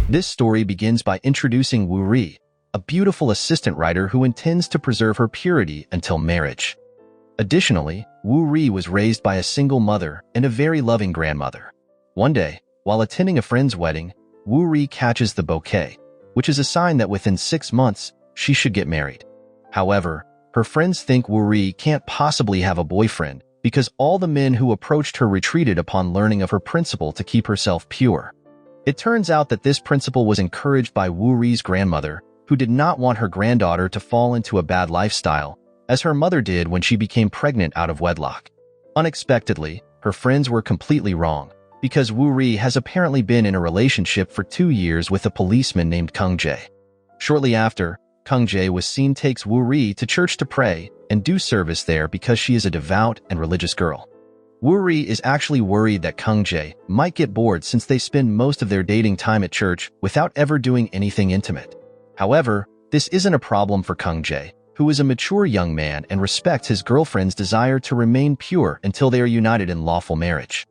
This story begins by introducing Wuri, a beautiful assistant writer who intends to preserve her purity until marriage. Additionally, Wuri was raised by a single mother and a very loving grandmother. One day, while attending a friend's wedding, Wuri catches the bouquet, which is a sign that within 6 months, she should get married. However, her friends think Wuri can't possibly have a boyfriend because all the men who approached her retreated upon learning of her principle to keep herself pure. It turns out that this principle was encouraged by Wuri's grandmother, who did not want her granddaughter to fall into a bad lifestyle, as her mother did when she became pregnant out of wedlock. Unexpectedly, her friends were completely wrong, because Wuri has apparently been in a relationship for 2 years with a policeman named Kung Jae. Shortly after, Kung Jae was seen takes Wuri to church to pray and do service there because she is a devout and religious girl. Wuri is actually worried that Kung Jae might get bored since they spend most of their dating time at church without ever doing anything intimate. However, this isn't a problem for Kung Jae, who is a mature young man and respects his girlfriend's desire to remain pure until they are united in lawful marriage.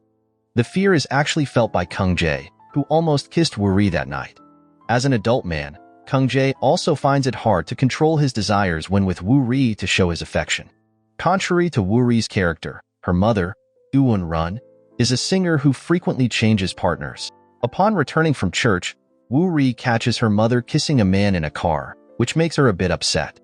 The fear is actually felt by Kung Jae, who almost kissed Wuri that night. As an adult man, Kung Jae also finds it hard to control his desires when with Wuri to show his affection. Contrary to Wuri's character, her mother, Uwon Run, is a singer who frequently changes partners. Upon returning from church, Wuri catches her mother kissing a man in a car, which makes her a bit upset.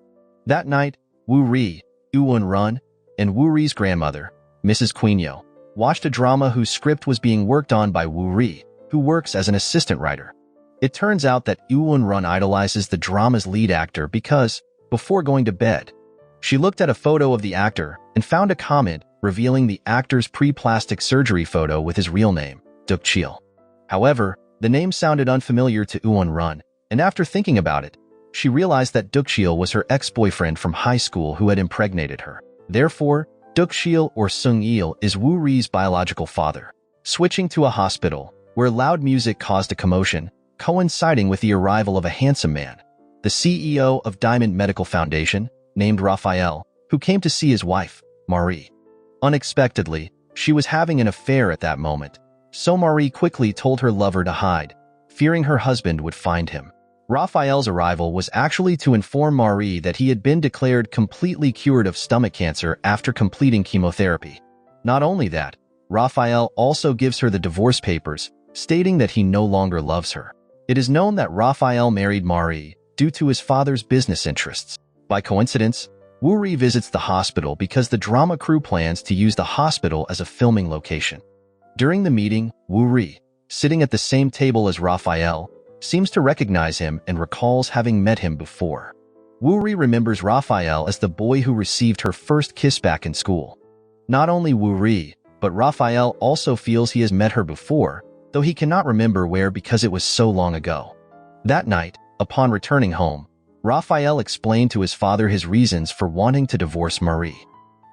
That night, Wuri, Uwon Run, and Wuri's grandmother, Mrs. Quinyo, watched a drama whose script was being worked on by Wuri, who works as an assistant writer. It turns out that Uwon Run idolizes the drama's lead actor because, before going to bed, she looked at a photo of the actor and found a comment revealing the actor's pre-plastic surgery photo with his real name, Duk Chil. However, the name sounded unfamiliar to Uwon Run, and after thinking about it, she realized that Duk Chil was her ex-boyfriend from high school who had impregnated her. Therefore, Duk Chil or Sung Il is Wuri's biological father. Switching to a hospital, where loud music caused a commotion, coinciding with the arrival of a handsome man, the CEO of Diamond Medical Foundation, named Raphael, who came to see his wife, Marie. Unexpectedly, she was having an affair at that moment, so Marie quickly told her lover to hide, fearing her husband would find him. Raphael's arrival was actually to inform Marie that he had been declared completely cured of stomach cancer after completing chemotherapy. Not only that, Raphael also gives her the divorce papers, stating that he no longer loves her. It is known that Raphael married Marie due to his father's business interests. By coincidence, Wuri visits the hospital because the drama crew plans to use the hospital as a filming location. During the meeting, Wuri, sitting at the same table as Raphael, seems to recognize him and recalls having met him before. Wuri remembers Raphael as the boy who received her first kiss back in school. Not only Wuri, but Raphael also feels he has met her before, though he cannot remember where because it was so long ago. That night, upon returning home, Raphael explained to his father his reasons for wanting to divorce Marie.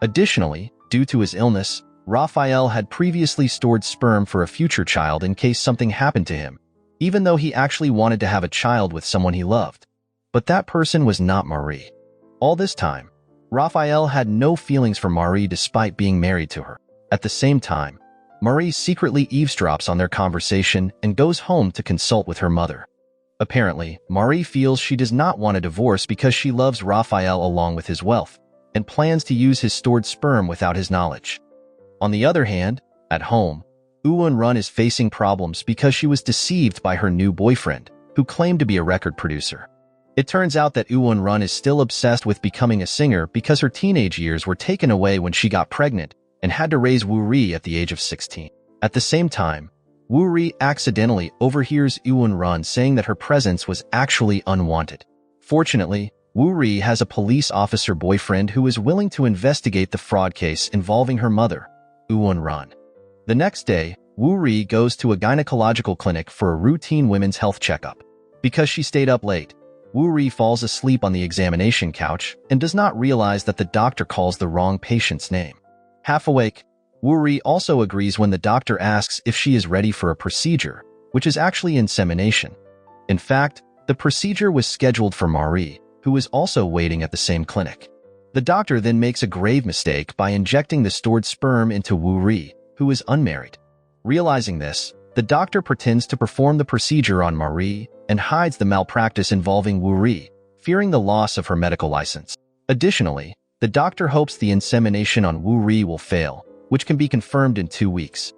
Additionally, due to his illness, Raphael had previously stored sperm for a future child in case something happened to him, even though he actually wanted to have a child with someone he loved. But that person was not Marie. All this time, Raphael had no feelings for Marie despite being married to her. At the same time, Marie secretly eavesdrops on their conversation and goes home to consult with her mother. Apparently, Marie feels she does not want a divorce because she loves Raphael along with his wealth, and plans to use his stored sperm without his knowledge. On the other hand, at home, Uwon Run is facing problems because she was deceived by her new boyfriend, who claimed to be a record producer. It turns out that Uwon Run is still obsessed with becoming a singer because her teenage years were taken away when she got pregnant and had to raise Wuri at the age of 16. At the same time, Wuri accidentally overhears Uwon Run saying that her presence was actually unwanted. Fortunately, Wuri has a police officer boyfriend who is willing to investigate the fraud case involving her mother, Uwon Run. The next day, Wuri goes to a gynecological clinic for a routine women's health checkup. Because she stayed up late, Wuri falls asleep on the examination couch and does not realize that the doctor calls the wrong patient's name. Half awake, Wuri also agrees when the doctor asks if she is ready for a procedure, which is actually insemination. In fact, the procedure was scheduled for Marie, who is also waiting at the same clinic. The doctor then makes a grave mistake by injecting the stored sperm into Wuri, who is unmarried. Realizing this, The doctor pretends to perform the procedure on Marie and hides the malpractice involving Wuri, fearing the loss of her medical license. Additionally, the doctor hopes the insemination on Wuri will fail, which can be confirmed in 2 weeks.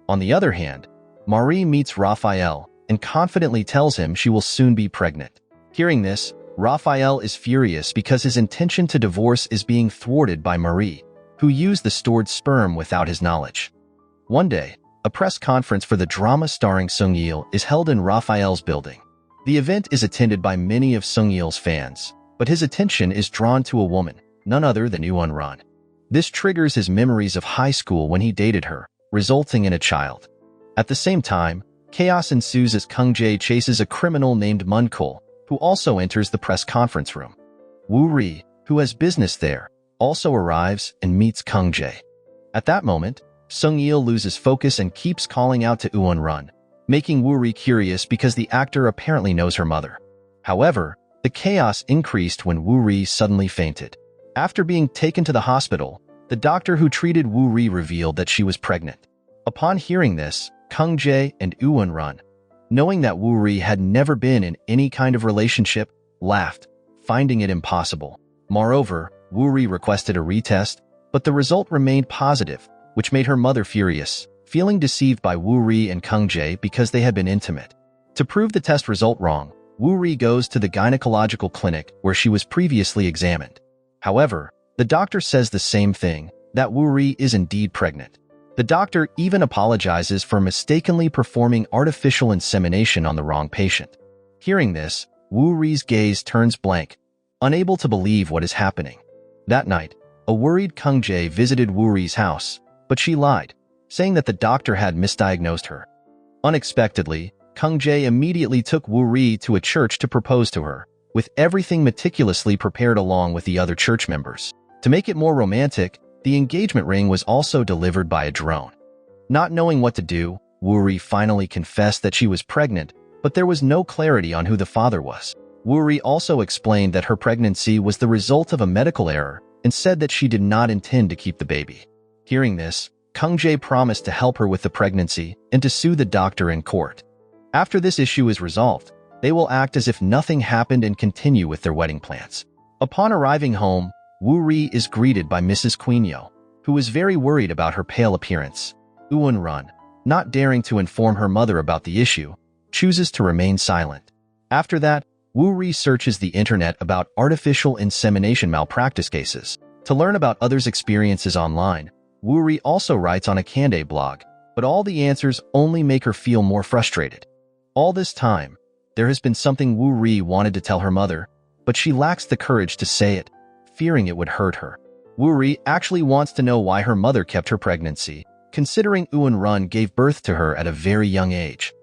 On the other hand, Marie meets Raphael and confidently tells him she will soon be pregnant. Hearing this, Raphael is furious because his intention to divorce is being thwarted by Marie, who used the stored sperm without his knowledge. One day, a press conference for the drama starring Sunil is held in Raphael's building. The event is attended by many of Sunil's fans, but his attention is drawn to a woman, none other than Wuri. This triggers his memories of high school when he dated her, resulting in a child. At the same time, chaos ensues as Jae chases a criminal named Monco, who also enters the press conference room. Wuri, who has business there, also arrives and meets Jae. At that moment, Sunil loses focus and keeps calling out to Wuri, making Wuri curious because the actor apparently knows her mother. However, the chaos increased when Wuri suddenly fainted. After being taken to the hospital, the doctor who treated Wuri revealed that she was pregnant. Upon hearing this, Jae and Wuri, knowing that Wuri had never been in any kind of relationship, laughed, finding it impossible. Moreover, Wuri requested a retest, but the result remained positive, which made her mother furious, feeling deceived by Wuri and Jae because they had been intimate. To prove the test result wrong, Wuri goes to the gynecological clinic where she was previously examined. However, the doctor says the same thing, that Wuri is indeed pregnant. The doctor even apologizes for mistakenly performing artificial insemination on the wrong patient. Hearing this, Wuri's gaze turns blank, unable to believe what is happening. That night, a worried Jae visited Wuri's house, but she lied, saying that the doctor had misdiagnosed her. Unexpectedly, Jae immediately took Wuri to a church to propose to her, with everything meticulously prepared along with the other church members. To make it more romantic, the engagement ring was also delivered by a drone. Not knowing what to do, Wuri finally confessed that she was pregnant, but there was no clarity on who the father was. Wuri also explained that her pregnancy was the result of a medical error and said that she did not intend to keep the baby. Hearing this, Jae promised to help her with the pregnancy and to sue the doctor in court. After this issue is resolved, they will act as if nothing happened and continue with their wedding plans. Upon arriving home, Wuri is greeted by Mrs. Quinio, who is very worried about her pale appearance. Wuri, not daring to inform her mother about the issue, chooses to remain silent. After that, Wuri searches the internet about artificial insemination malpractice cases. To learn about others' experiences online, Wuri also writes on a Kande blog, but all the answers only make her feel more frustrated. All this time, there has been something Wuri wanted to tell her mother, but she lacks the courage to say it, fearing it would hurt her. Wuri actually wants to know why her mother kept her pregnancy, considering Wuri gave birth to her at a very young age.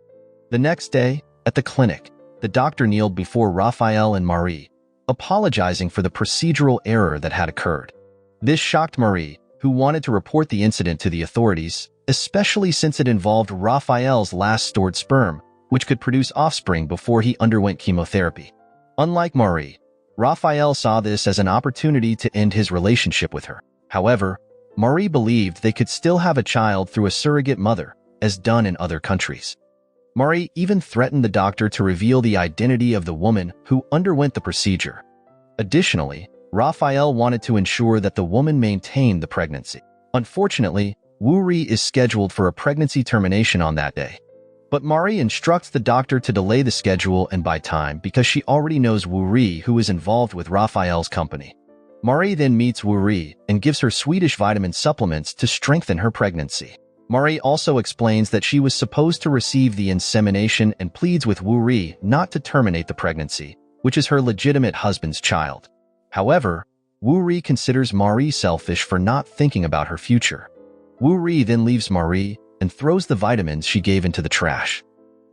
The next day, at the clinic, the doctor kneeled before Raphael and Marie, apologizing for the procedural error that had occurred. This shocked Marie, who wanted to report the incident to the authorities, especially since it involved Raphael's last stored sperm, which could produce offspring before he underwent chemotherapy. Unlike Marie, Raphael saw this as an opportunity to end his relationship with her. However, Marie believed they could still have a child through a surrogate mother, as done in other countries. Marie even threatened the doctor to reveal the identity of the woman who underwent the procedure. Additionally, Raphael wanted to ensure that the woman maintained the pregnancy. Unfortunately, Wuri is scheduled for a pregnancy termination on that day. But Marie instructs the doctor to delay the schedule and buy time because she already knows Wuri, who is involved with Raphael's company. Marie then meets Wuri and gives her Swedish vitamin supplements to strengthen her pregnancy. Marie also explains that she was supposed to receive the insemination and pleads with Wuri not to terminate the pregnancy, which is her legitimate husband's child. However, Wuri considers Marie selfish for not thinking about her future. Wuri then leaves Marie and throws the vitamins she gave into the trash.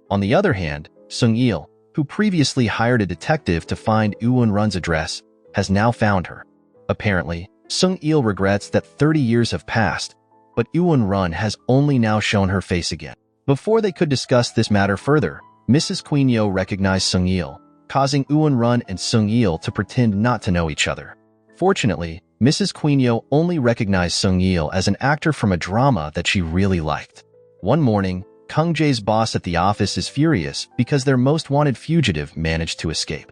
On the other hand, Sunil, who previously hired a detective to find Wuri's address, has now found her. Apparently, Sunil regrets that 30 years have passed, but Wuri has only now shown her face again. Before they could discuss this matter further, Mrs. Quinio recognized Sunil, causing Wuri and Sunil to pretend not to know each other. Fortunately, Mrs. Quinio only recognized Sunil as an actor from a drama that she really liked. One morning, Kung Jae's boss at the office is furious because their most wanted fugitive managed to escape.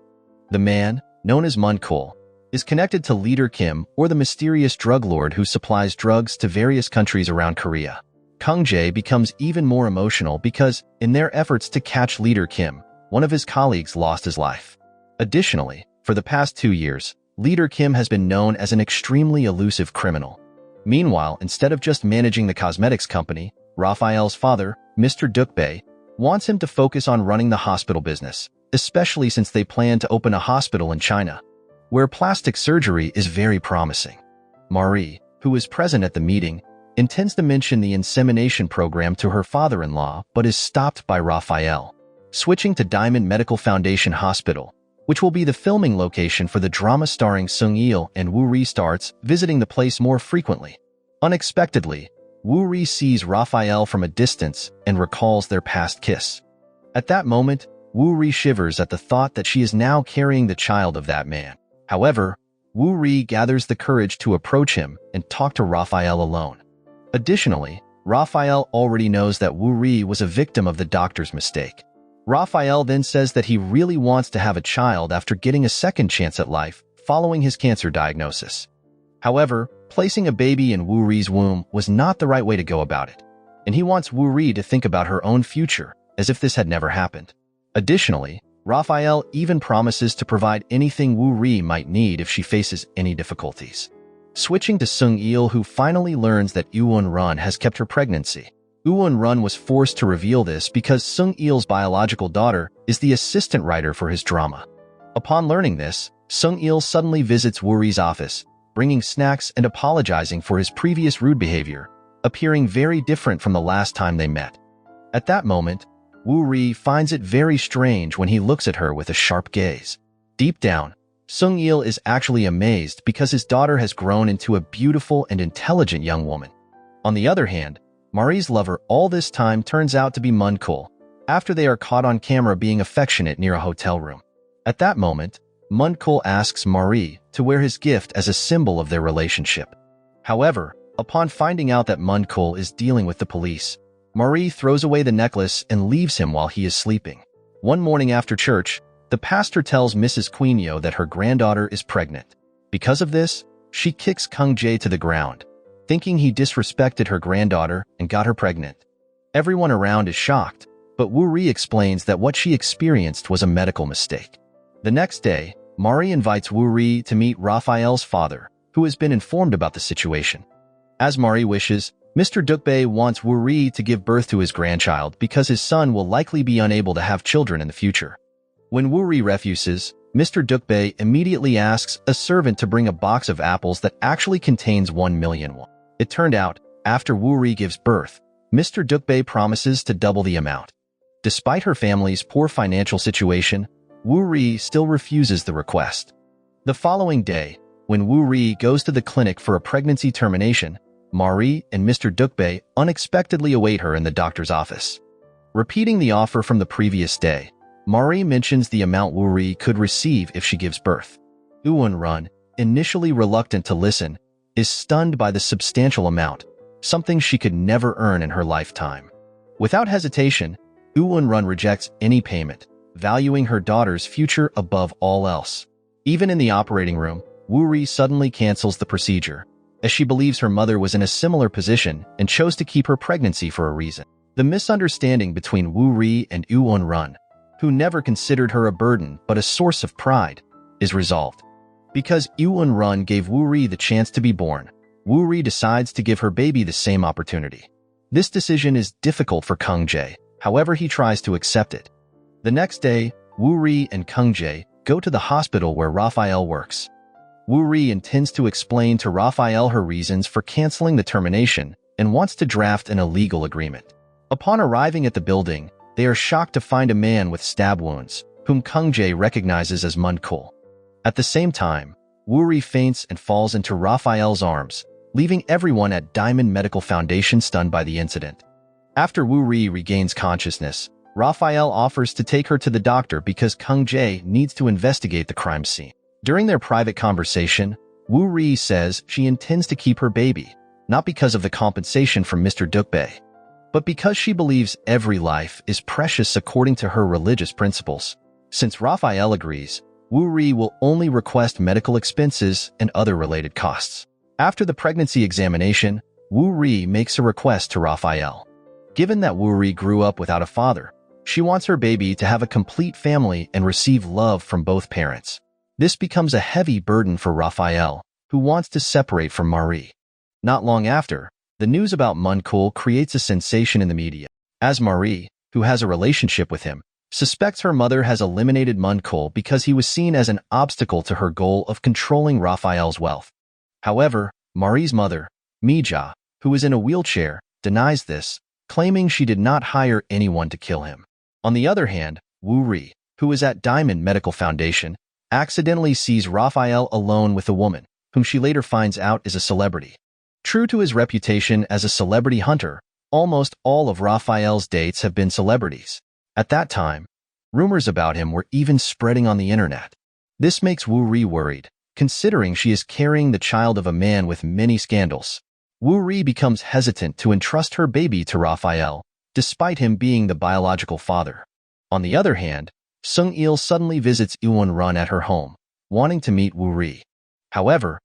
The man, known as Monco, is connected to Leader Kim, or the mysterious drug lord who supplies drugs to various countries around Korea. Kung Jae becomes even more emotional because, in their efforts to catch Leader Kim, one of his colleagues lost his life. Additionally, for the past 2 years, Leader Kim has been known as an extremely elusive criminal. Meanwhile, instead of just managing the cosmetics company, Raphael's father, Mr. Dukbae, wants him to focus on running the hospital business, especially since they plan to open a hospital in China, where plastic surgery is very promising. Marie, who is present at the meeting, intends to mention the insemination program to her father-in-law but is stopped by Raphael. Switching to Diamond Medical Foundation Hospital, which will be the filming location for the drama starring Sunil and Wuri, starts visiting the place more frequently. Unexpectedly, Wuri sees Raphael from a distance and recalls their past kiss. At that moment, Wuri shivers at the thought that she is now carrying the child of that man. However, Wuri gathers the courage to approach him and talk to Raphael alone. Additionally, Raphael already knows that Wuri was a victim of the doctor's mistake. Raphael then says that he really wants to have a child after getting a second chance at life following his cancer diagnosis. However, placing a baby in Wuri's womb was not the right way to go about it, and he wants Wuri to think about her own future as if this had never happened. Additionally, Raphael even promises to provide anything Wuri might need if she faces any difficulties. Switching to Sung-il, who finally learns that Eun-run has kept her pregnancy. Eun-run was forced to reveal this because Sung-il's biological daughter is the assistant writer for his drama. Upon learning this, Sung-il suddenly visits Wuri's office, bringing snacks and apologizing for his previous rude behavior, appearing very different from the last time they met. At that moment, Wuri finds it very strange when he looks at her with a sharp gaze. Deep down, Sung-il is actually amazed because his daughter has grown into a beautiful and intelligent young woman. On the other hand, Marie's lover all this time turns out to be Monco, after they are caught on camera being affectionate near a hotel room. At that moment, Monco asks Marie to wear his gift as a symbol of their relationship. However, upon finding out that Monco is dealing with the police, Marie throws away the necklace and leaves him while he is sleeping. One morning after church, the pastor tells Mrs. Quinio that her granddaughter is pregnant. Because of this, she kicks Kung Jae to the ground, thinking he disrespected her granddaughter and got her pregnant. Everyone around is shocked, but Wuri explains that what she experienced was a medical mistake. The next day, Marie invites Wuri to meet Raphael's father, who has been informed about the situation. As Marie wishes, Mr. Dukbae wants Wuri to give birth to his grandchild because his son will likely be unable to have children in the future. When Wuri refuses, Mr. Dukbae immediately asks a servant to bring a box of apples that actually contains 1 million won. It turned out, after Wuri gives birth, Mr. Dukbae promises to double the amount. Despite her family's poor financial situation, Wuri still refuses the request. The following day, when Wuri goes to the clinic for a pregnancy termination, Marie and Mr. Dukbae unexpectedly await her in the doctor's office. Repeating the offer from the previous day, Marie mentions the amount Wuri could receive if she gives birth. Eun-run, initially reluctant to listen, is stunned by the substantial amount, something she could never earn in her lifetime. Without hesitation, Eun-run rejects any payment, valuing her daughter's future above all else. Even in the operating room, Wuri suddenly cancels the procedure, as she believes her mother was in a similar position and chose to keep her pregnancy for a reason. The misunderstanding between Wuri and Eun-run, who never considered her a burden but a source of pride, is resolved. Because Eun-run gave Wuri the chance to be born, Wuri decides to give her baby the same opportunity. This decision is difficult for Kung Jae, however he tries to accept it. The next day, Wuri and Kung Jae go to the hospital where Raphael works. Wuri intends to explain to Raphael her reasons for canceling the termination and wants to draft an illegal agreement. Upon arriving at the building, they are shocked to find a man with stab wounds, whom Kung Jae recognizes as Monco. At the same time, Wuri faints and falls into Raphael's arms, leaving everyone at Diamond Medical Foundation stunned by the incident. After Wuri regains consciousness, Raphael offers to take her to the doctor because Kung Jae needs to investigate the crime scene. During their private conversation, Wuri says she intends to keep her baby, not because of the compensation from Mr. Dukbae, but because she believes every life is precious according to her religious principles. Since Raphael agrees, Wuri will only request medical expenses and other related costs. After the pregnancy examination, Wuri makes a request to Raphael. Given that Wuri grew up without a father, she wants her baby to have a complete family and receive love from both parents. This becomes a heavy burden for Raphael, who wants to separate from Marie. Not long after, the news about Monco creates a sensation in the media, as Marie, who has a relationship with him, suspects her mother has eliminated Monco because he was seen as an obstacle to her goal of controlling Raphael's wealth. However, Marie's mother, Mija, who is in a wheelchair, denies this, claiming she did not hire anyone to kill him. On the other hand, Wuri, who is at Diamond Medical Foundation, accidentally sees Raphael alone with a woman, whom she later finds out is a celebrity. True to his reputation as a celebrity hunter, almost all of Raphael's dates have been celebrities. At that time, rumors about him were even spreading on the internet. This makes Wuri worried, considering she is carrying the child of a man with many scandals. Wuri becomes hesitant to entrust her baby to Raphael, despite him being the biological father. On the other hand, Sunil suddenly visits Eun-run at her home, wanting to meet Wuri. However,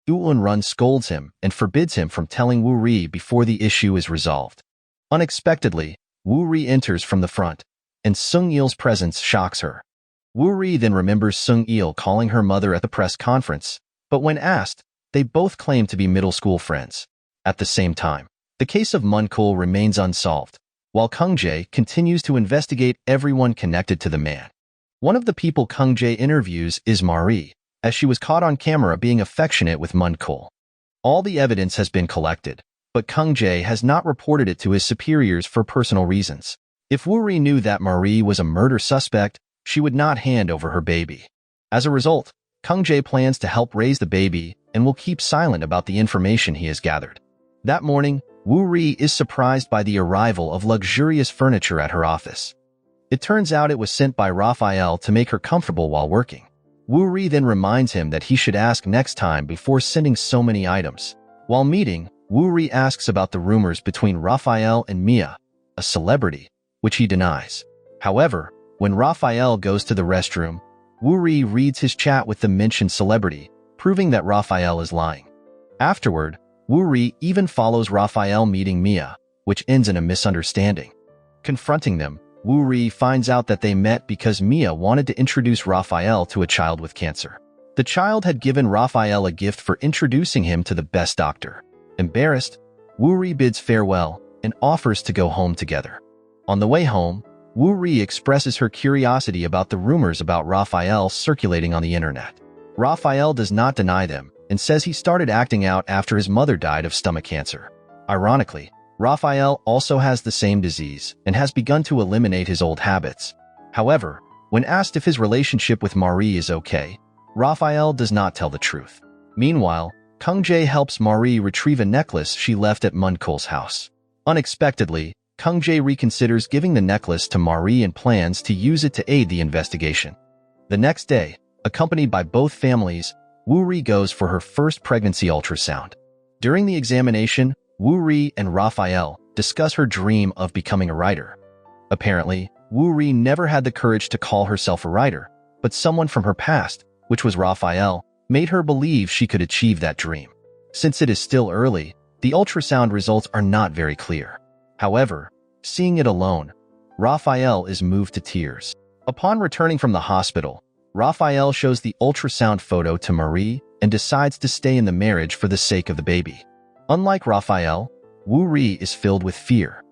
Eun-run scolds him and forbids him from telling Wuri before the issue is resolved. Unexpectedly, Wuri enters from the front, and Sunil's presence shocks her. Wuri then remembers Sunil calling her mother at the press conference, but when asked, they both claim to be middle school friends. At the same time, the case of Monco remains unsolved, while Kungjae continues to investigate everyone connected to the man. One of the people Kungjae interviews is Marie, as she was caught on camera being affectionate with Monco. All the evidence has been collected, but Kungjae has not reported it to his superiors for personal reasons. If Wuri knew that Marie was a murder suspect, she would not hand over her baby. As a result, Kungjae plans to help raise the baby and will keep silent about the information he has gathered. That morning, Wuri is surprised by the arrival of luxurious furniture at her office. It turns out it was sent by Raphael to make her comfortable while working. Wuri then reminds him that he should ask next time before sending so many items. While meeting, Wuri asks about the rumors between Raphael and Mia, a celebrity, which he denies. However, when Raphael goes to the restroom, Wuri reads his chat with the mentioned celebrity, proving that Raphael is lying. Afterward, Wuri even follows Raphael meeting Mia, which ends in a misunderstanding. Confronting them, Wuri finds out that they met because Mia wanted to introduce Raphael to a child with cancer. The child had given Raphael a gift for introducing him to the best doctor. Embarrassed, Wuri bids farewell and offers to go home together. On the way home, Wuri expresses her curiosity about the rumors about Raphael circulating on the internet. Raphael does not deny them and says he started acting out after his mother died of stomach cancer. Ironically, Raphael also has the same disease and has begun to eliminate his old habits. However, when asked if his relationship with Marie is okay, Raphael does not tell the truth. Meanwhile, Kungjae helps Marie retrieve a necklace she left at Monco's house. Unexpectedly, Kungjae reconsiders giving the necklace to Marie and plans to use it to aid the investigation. The next day, accompanied by both families, Wuri goes for her first pregnancy ultrasound. During the examination, Wuri and Raphael discuss her dream of becoming a writer. Apparently, Wuri never had the courage to call herself a writer, but someone from her past, which was Raphael, made her believe she could achieve that dream. Since it is still early, the ultrasound results are not very clear. However, seeing it alone, Raphael is moved to tears. Upon returning from the hospital, Raphael shows the ultrasound photo to Marie and decides to stay in the marriage for the sake of the baby. Unlike Raphael, Wuri is filled with fear.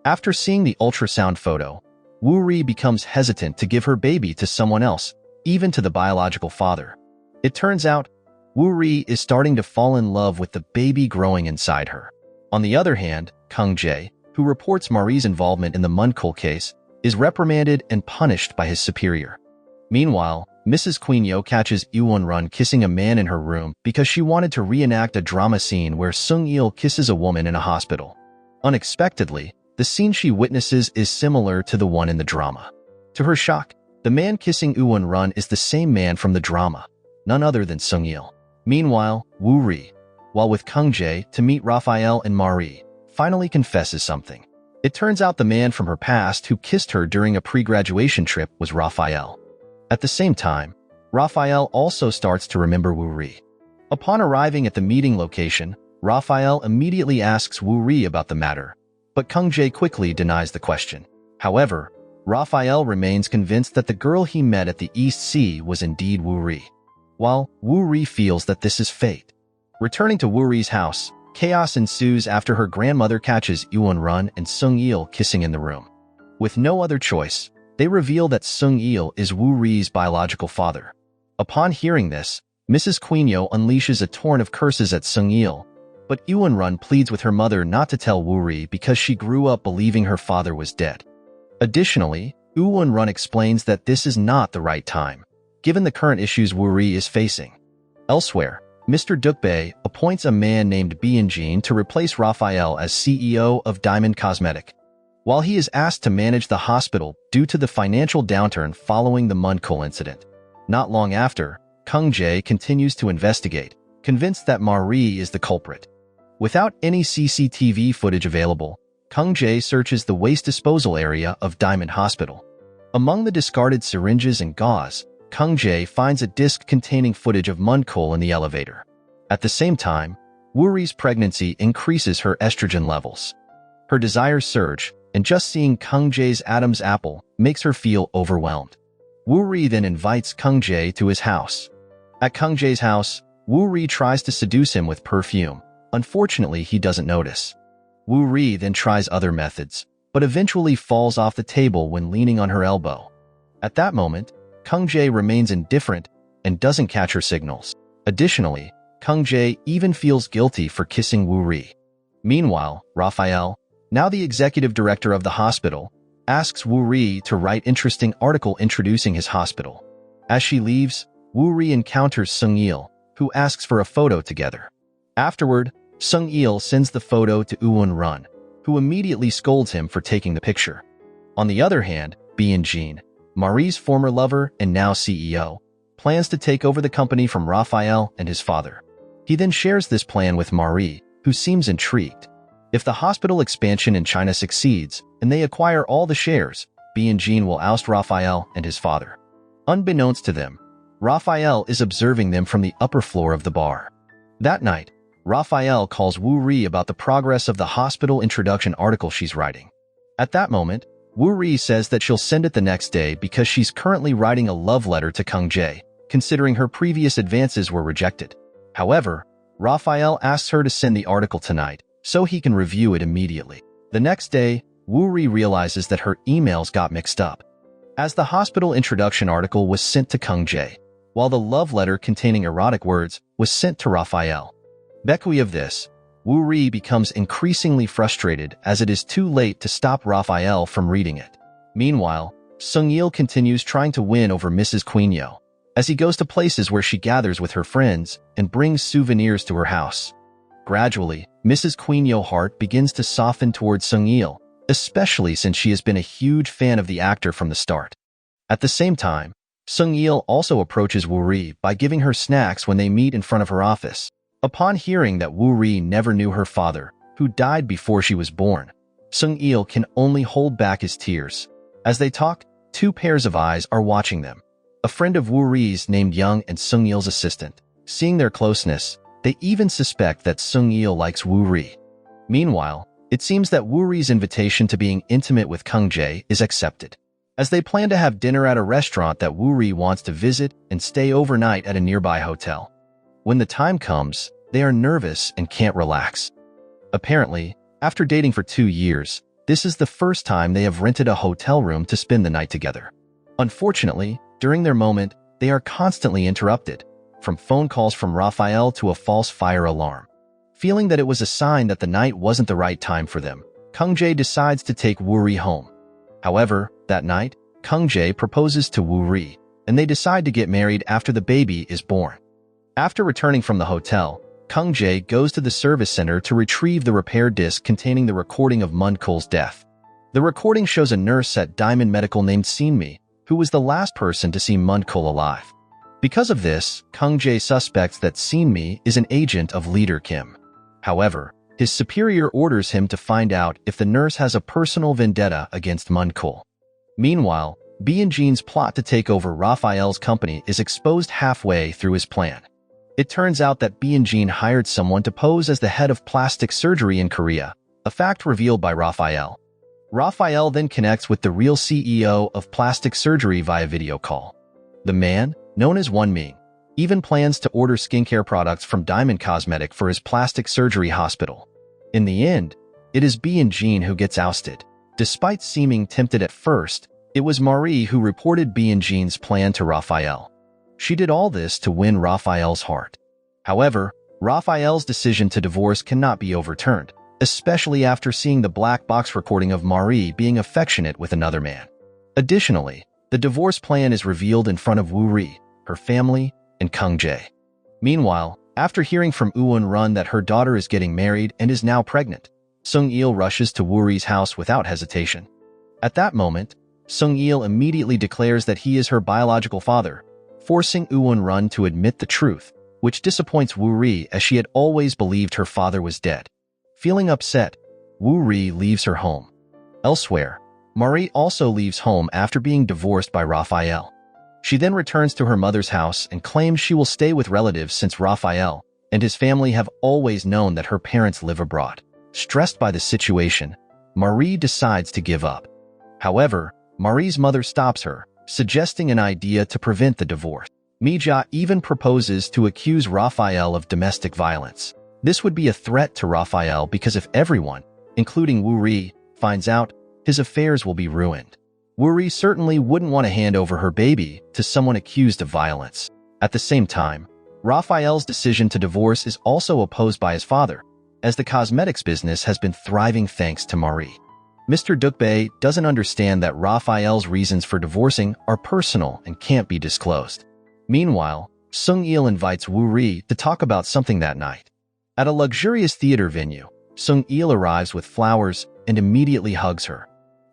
After seeing the ultrasound photo, Wuri becomes hesitant to give her baby to someone else, even to the biological father. It turns out, Wuri is starting to fall in love with the baby growing inside her. On the other hand, Kungjae, who reports Marie's involvement in the Monco case, is reprimanded and punished by his superior. Meanwhile, Mrs. Quinyo catches Eun-run kissing a man in her room because she wanted to reenact a drama scene where Sung-il kisses a woman in a hospital. Unexpectedly, the scene she witnesses is similar to the one in the drama. To her shock, the man kissing Eun-run is the same man from the drama, none other than Sung-il. Meanwhile, Wuri, while with Kungjae to meet Raphael and Marie, finally confesses something. It turns out the man from her past who kissed her during a pre-graduation trip was Raphael. At the same time, Raphael also starts to remember Wuri. Upon arriving at the meeting location, Raphael immediately asks Wuri about the matter, but Kung Jae quickly denies the question. However, Raphael remains convinced that the girl he met at the East Sea was indeed Wuri, while Wuri feels that this is fate. Returning to Wuri's house, chaos ensues after her grandmother catches Eun-run and Sung-il kissing in the room. With no other choice, they reveal that Sung-il is Wuri's biological father. Upon hearing this, Mrs. Quinio unleashes a torrent of curses at Sung-il, but Eun-run pleads with her mother not to tell Wuri because she grew up believing her father was dead. Additionally, Eun-run explains that this is not the right time, given the current issues Wuri is facing. Elsewhere, Mr. Dukbae appoints a man named Byung-jin to replace Raphael as CEO of Diamond Cosmetic, while he is asked to manage the hospital due to the financial downturn following the Monco incident. Not long after, Kung Jae continues to investigate, convinced that Marie is the culprit. Without any CCTV footage available, Kung Jae searches the waste disposal area of Diamond Hospital. Among the discarded syringes and gauze, Kung Jae finds a disc containing footage of Monco in the elevator. At the same time, Wuri's pregnancy increases her estrogen levels. Her desires surge, and just seeing Kung Jae's Adam's apple makes her feel overwhelmed. Wuri then invites Kung Jae to his house. At Kung Jae's house, Wuri tries to seduce him with perfume. Unfortunately, he doesn't notice. Wuri then tries other methods, but eventually falls off the table when leaning on her elbow. At that moment, Kung Jae remains indifferent and doesn't catch her signals. Additionally, Kung Jae even feels guilty for kissing Wuri. Meanwhile, Raphael, now the executive director of the hospital, asks Wuri to write an interesting article introducing his hospital. As she leaves, Wuri encounters Sung-il, who asks for a photo together. Afterward, Sung-il sends the photo to Eun-run, who immediately scolds him for taking the picture. On the other hand, Byung-jin, Marie's former lover and now CEO, plans to take over the company from Raphael and his father. He then shares this plan with Marie, who seems intrigued. If the hospital expansion in China succeeds and they acquire all the shares, Byung-jin will oust Raphael and his father. Unbeknownst to them, Raphael is observing them from the upper floor of the bar. That night, Raphael calls Wuri about the progress of the hospital introduction article she's writing. At that moment, Wuri says that she'll send it the next day because she's currently writing a love letter to Kung Jae, considering her previous advances were rejected. However, Raphael asks her to send the article tonight, so he can review it immediately. The next day, Wuri realizes that her emails got mixed up, as the hospital introduction article was sent to Kung Jae, while the love letter containing erotic words was sent to Raphael. Because of this, Wuri becomes increasingly frustrated as it is too late to stop Raphael from reading it. Meanwhile, Sung-il continues trying to win over Mrs. Quinio, as he goes to places where she gathers with her friends and brings souvenirs to her house. Gradually, Mrs. Quinio's heart begins to soften towards Sung-il, especially since she has been a huge fan of the actor from the start. At the same time, Sung-il also approaches Wuri by giving her snacks when they meet in front of her office. Upon hearing that Wuri never knew her father, who died before she was born, Sung-il can only hold back his tears. As they talk, two pairs of eyes are watching them. A friend of Wuri's named Young and Sung-il's assistant. Seeing their closeness, they even suspect that Sung-il likes Wuri. Meanwhile, it seems that Wuri's invitation to being intimate with Kung Jae is accepted, as they plan to have dinner at a restaurant that Wuri wants to visit and stay overnight at a nearby hotel. When the time comes, they are nervous and can't relax. Apparently, after dating for 2 years, this is the first time they have rented a hotel room to spend the night together. Unfortunately, during their moment, they are constantly interrupted, from phone calls from Raphael to a false fire alarm. Feeling that it was a sign that the night wasn't the right time for them, Kung Jae decides to take Wuri home. However, that night, Kung Jae proposes to Wuri, and they decide to get married after the baby is born. After returning from the hotel, Kung Jae goes to the service center to retrieve the repair disc containing the recording of Monco's death. The recording shows a nurse at Diamond Medical named Sinmi, who was the last person to see Monco alive. Because of this, Kung Jae suspects that Sinmi is an agent of Leader Kim. However, His superior orders him to find out if the nurse has a personal vendetta against Monco. Meanwhile, Jean's plot to take over Raphael's company is exposed halfway through his plan. It turns out that Jean hired someone to pose as the head of plastic surgery in Korea, a fact revealed by Raphael. Raphael then connects with the real CEO of plastic surgery via video call. The man, known as Won-ming, even plans to order skincare products from Diamond Cosmetic for his plastic surgery hospital. In the end, it is Jean who gets ousted. Despite seeming tempted at first, it was Marie who reported Jean's plan to Raphael. She did all this to win Raphael's heart. However, Raphael's decision to divorce cannot be overturned, especially after seeing the black box recording of Marie being affectionate with another man. Additionally, the divorce plan is revealed in front of Wuri, her family, and Kung Jae. Meanwhile, after hearing from Won-run that her daughter is getting married and is now pregnant, Sung-il rushes to Wuri's house without hesitation. At that moment, Sung-il immediately declares that he is her biological father, forcing Won-run to admit the truth, which disappoints Wuri as she had always believed her father was dead. Feeling upset, Wuri leaves her home. Elsewhere, Marie also leaves home after being divorced by Raphael. She then returns to her mother's house and claims she will stay with relatives since Raphael and his family have always known that her parents live abroad. Stressed by the situation, Marie decides to give up. However, Marie's mother stops her, suggesting an idea to prevent the divorce. Mija even proposes to accuse Raphael of domestic violence. This would be a threat to Raphael because if everyone, including Wuri, finds out, his affairs will be ruined. Wuri certainly wouldn't want to hand over her baby to someone accused of violence. At the same time, Raphael's decision to divorce is also opposed by his father, as the cosmetics business has been thriving thanks to Marie. Mr. Dukbae doesn't understand that Raphael's reasons for divorcing are personal and can't be disclosed. Meanwhile, Sung-il invites Wuri to talk about something that night. At a luxurious theater venue, Sung-il arrives with flowers and immediately hugs her.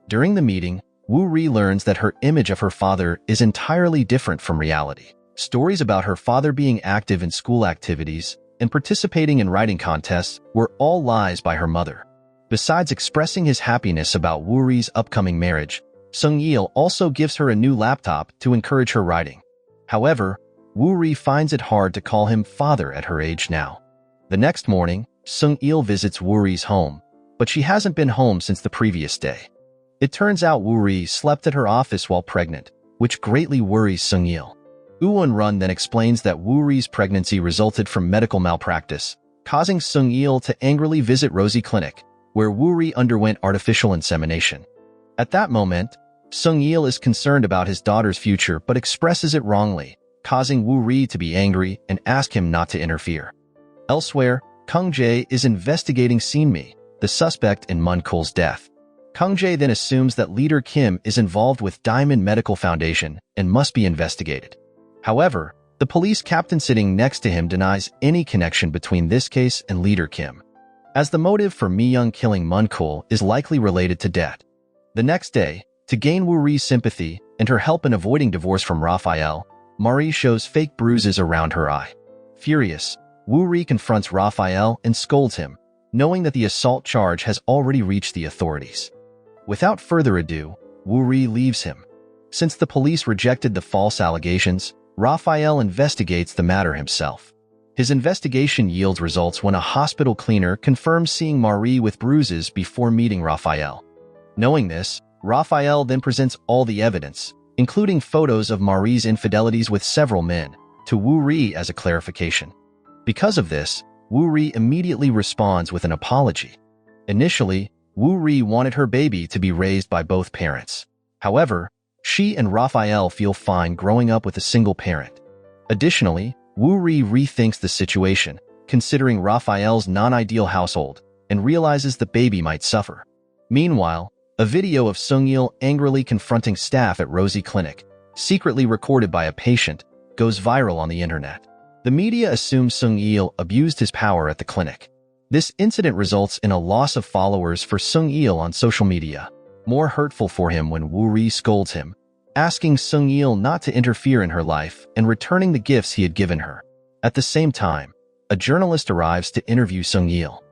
During the meeting, Wuri learns that her image of her father is entirely different from reality. Stories about her father being active in school activities and participating in writing contests were all lies by her mother. Besides expressing his happiness about Wuri's upcoming marriage, Sung-il also gives her a new laptop to encourage her writing. However, Wuri finds it hard to call him father at her age now. The next morning, Sung-il visits Wuri's home, but she hasn't been home since the previous day. It turns out Wuri slept at her office while pregnant, which greatly worries Sung-il. Won-run then explains that Wuri's pregnancy resulted from medical malpractice, causing Sung-il to angrily visit Rosie Clinic, where Wuri underwent artificial insemination. At that moment, Sung-il is concerned about his daughter's future but expresses it wrongly, causing Wuri to be angry and ask him not to interfere. Elsewhere, Kung Jae is investigating Sinmi, the suspect in Monco's death. Kung Jae then assumes that leader Kim is involved with Diamond Medical Foundation and must be investigated. However, the police captain sitting next to him denies any connection between this case and leader Kim, as the motive for Mi-young killing Monco is likely related to debt. The next day, to gain Wuri's sympathy and her help in avoiding divorce from Raphael, Marie shows fake bruises around her eye. Furious, Wuri confronts Raphael and scolds him, knowing that the assault charge has already reached the authorities. Without further ado, Wuri leaves him. Since the police rejected the false allegations, Raphael investigates the matter himself. His investigation yields results when a hospital cleaner confirms seeing Marie with bruises before meeting Raphael. Knowing this, Raphael then presents all the evidence, including photos of Marie's infidelities with several men, to Wuri as a clarification. Because of this, Wuri immediately responds with an apology. Initially, Wuri wanted her baby to be raised by both parents. However, she and Raphael feel fine growing up with a single parent. Additionally, Wuri rethinks the situation, considering Raphael's non-ideal household, and realizes the baby might suffer. Meanwhile, a video of Sung-il angrily confronting staff at Rosie Clinic, secretly recorded by a patient, goes viral on the internet. The media assumes Sung-il abused his power at the clinic. This incident results in a loss of followers for Sung-il on social media. More hurtful for him when Wuri scolds him, asking Sung-il not to interfere in her life and returning the gifts he had given her. At the same time, a journalist arrives to interview Sung-il.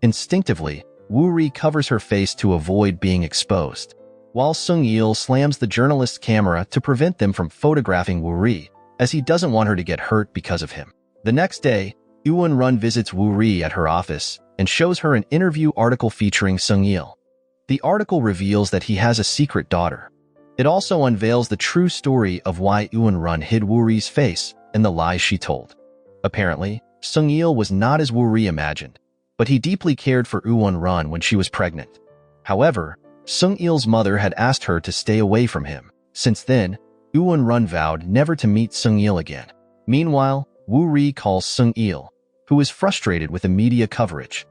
Instinctively, Wuri covers her face to avoid being exposed, while Sunil slams the journalist's camera to prevent them from photographing Wuri, as he doesn't want her to get hurt because of him. The next day, Eun-run visits Wuri at her office and shows her an interview article featuring Sunil. The article reveals that he has a secret daughter. It also unveils the true story of why Eun-run hid Wuri's face and the lies she told. Apparently, Sunil was not as Wuri imagined, but he deeply cared for Eun-run when she was pregnant. However, Sunil's mother had asked her to stay away from him. Since then, Eun-run vowed never to meet Sunil again. Meanwhile, Wuri calls Sunil, who is frustrated with the media coverage.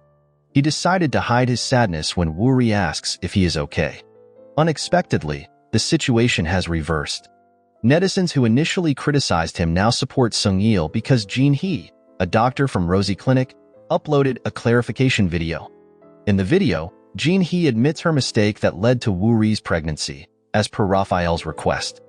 He decided to hide his sadness when Wuri asks if he is okay. Unexpectedly, the situation has reversed. Netizens who initially criticized him now support Sunil because Jin-hee, a doctor from Rosie Clinic, uploaded a clarification video. In the video, Jin-hee admits her mistake that led to Wuri's pregnancy, as per Raphael's request.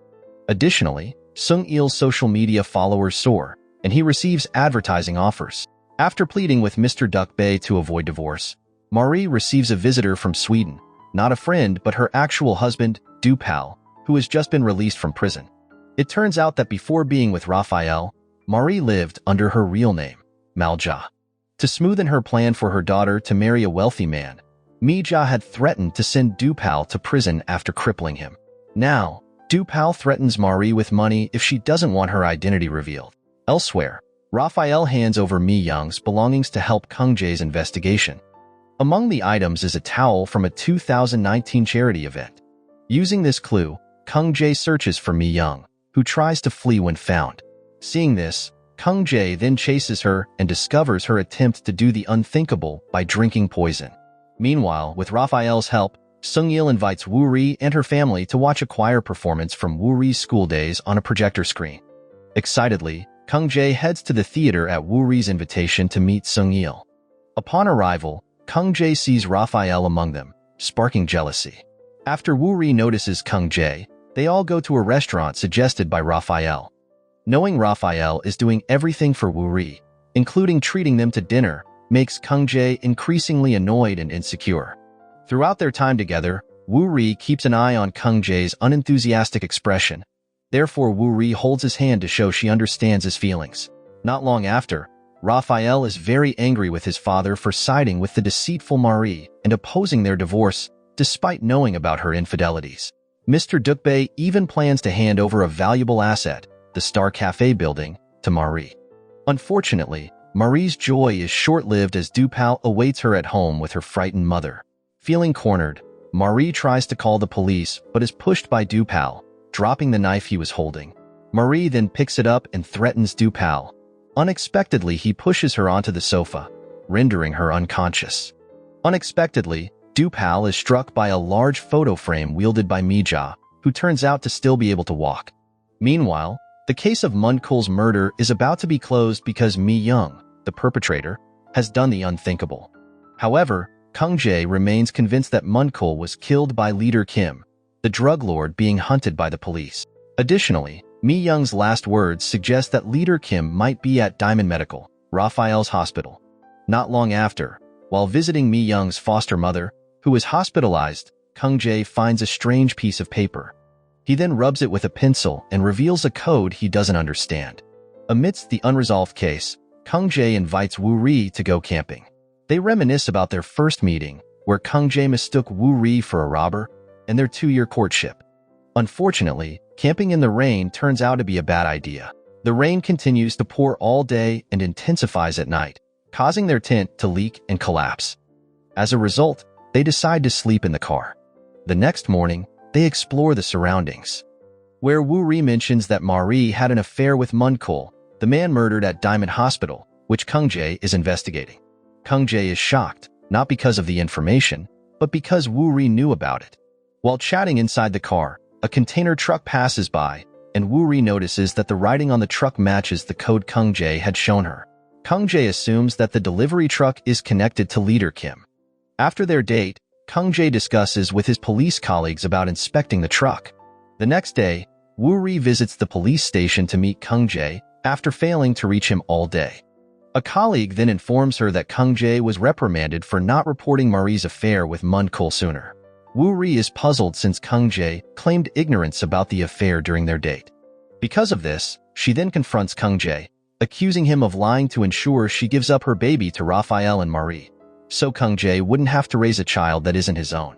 Additionally, Sunil's social media followers soar, and he receives advertising offers. After pleading with Mr. Dukbae to avoid divorce, Marie receives a visitor from Sweden, not a friend but her actual husband, Dupal, who has just been released from prison. It turns out that before being with Raphael, Marie lived under her real name, Malja. To smoothen her plan for her daughter to marry a wealthy man, Mija had threatened to send Dupal to prison after crippling him. Now, Dupal threatens Marie with money if she doesn't want her identity revealed. Elsewhere, Raphael hands over Mi Young's belongings to help Kung Jae's investigation. Among the items is a towel from a 2019 charity event. Using this clue, Kung Jae searches for Mi Young, who tries to flee when found. Seeing this, Kung Jae then chases her and discovers her attempt to do the unthinkable by drinking poison. Meanwhile, with Raphael's help, Sunil invites Wuri and her family to watch a choir performance from Wuri's school days on a projector screen. Excitedly, Kung Jae heads to the theater at Wuri's invitation to meet Sunil. Upon arrival, Kung Jae sees Raphael among them, sparking jealousy. After Wuri notices Kung Jae, they all go to a restaurant suggested by Raphael. Knowing Raphael is doing everything for Wuri, including treating them to dinner, makes Kung Jae increasingly annoyed and insecure. Throughout their time together, Wuri keeps an eye on Kung Jae's unenthusiastic expression. Therefore, Wuri holds his hand to show she understands his feelings. Not long after, Raphael is very angry with his father for siding with the deceitful Marie and opposing their divorce, despite knowing about her infidelities. Mr. Dukbae even plans to hand over a valuable asset, the Star Cafe building, to Marie. Unfortunately, Marie's joy is short-lived as Dupal awaits her at home with her frightened mother. Feeling cornered, Marie tries to call the police but is pushed by Dupal, dropping the knife he was holding. Marie then picks it up and threatens Dupal. Unexpectedly, he pushes her onto the sofa, rendering her unconscious. Unexpectedly, Dupal is struck by a large photo frame wielded by Mija, who turns out to still be able to walk. Meanwhile, the case of Monco's murder is about to be closed because Mi Young, the perpetrator, has done the unthinkable. However, Kung Jae remains convinced that Monco was killed by leader Kim, the drug lord being hunted by the police. Additionally, Mi Young's last words suggest that leader Kim might be at Diamond Medical, Raphael's hospital. Not long after, while visiting Mi Young's foster mother, who is hospitalized, Kung Jae finds a strange piece of paper. He then rubs it with a pencil and reveals a code he doesn't understand. Amidst the unresolved case, Kung Jae invites Wuri to go camping. They reminisce about their first meeting, where Kung Jae mistook Wuri for a robber, and their 2-year courtship. Unfortunately, camping in the rain turns out to be a bad idea. The rain continues to pour all day and intensifies at night, causing their tent to leak and collapse. As a result, they decide to sleep in the car. The next morning, they explore the surroundings, where Wuri mentions that Marie had an affair with Monco, the man murdered at Diamond Hospital, which Kung Jae is investigating. Kung Jae is shocked, not because of the information, but because Wuri knew about it. While chatting inside the car, a container truck passes by, and Wuri notices that the writing on the truck matches the code Kung Jae had shown her. Kung Jae assumes that the delivery truck is connected to leader Kim. After their date, Kung Jae discusses with his police colleagues about inspecting the truck. The next day, Wuri visits the police station to meet Kung Jae after failing to reach him all day. A colleague then informs her that Kang Jae was reprimanded for not reporting Marie's affair with Monco sooner. Wuri is puzzled since Kang Jae claimed ignorance about the affair during their date. Because of this, she then confronts Kang Jae, accusing him of lying to ensure she gives up her baby to Raphael and Marie, so Kang Jae wouldn't have to raise a child that isn't his own.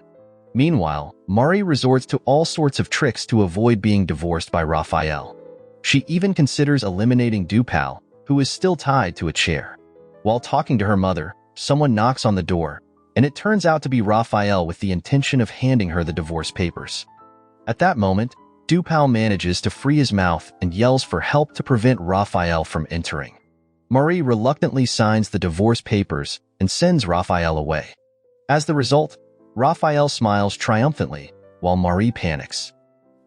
Meanwhile, Marie resorts to all sorts of tricks to avoid being divorced by Raphael. She even considers eliminating Dupal, who is still tied to a chair. While talking to her mother, someone knocks on the door, and it turns out to be Raphael with the intention of handing her the divorce papers. At that moment, Dupal manages to free his mouth and yells for help to prevent Raphael from entering. Marie reluctantly signs the divorce papers and sends Raphael away. As the result, Raphael smiles triumphantly, while Marie panics.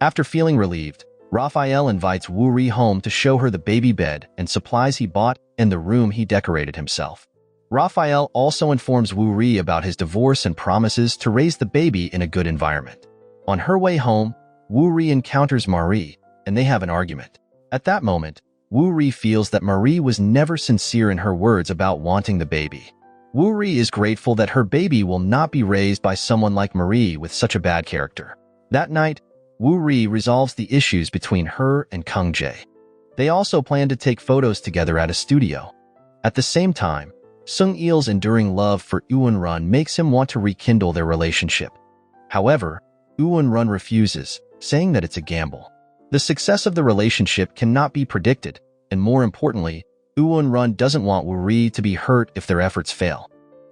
After feeling relieved, Raphael invites Wuri home to show her the baby bed and supplies he bought and the room he decorated himself. Raphael also informs Wuri about his divorce and promises to raise the baby in a good environment. On her way home, Wuri encounters Marie, and they have an argument. At that moment, Wuri feels that Marie was never sincere in her words about wanting the baby. Wuri is grateful that her baby will not be raised by someone like Marie with such a bad character. That night, Wuri resolves the issues between her and Kang Jae. They also plan to take photos together at a studio. At the same time, Sunil's enduring love for Eun-run makes him want to rekindle their relationship. However, Eun-run refuses, saying that it's a gamble. The success of the relationship cannot be predicted, and more importantly, Eun-run doesn't want Wuri to be hurt if their efforts fail.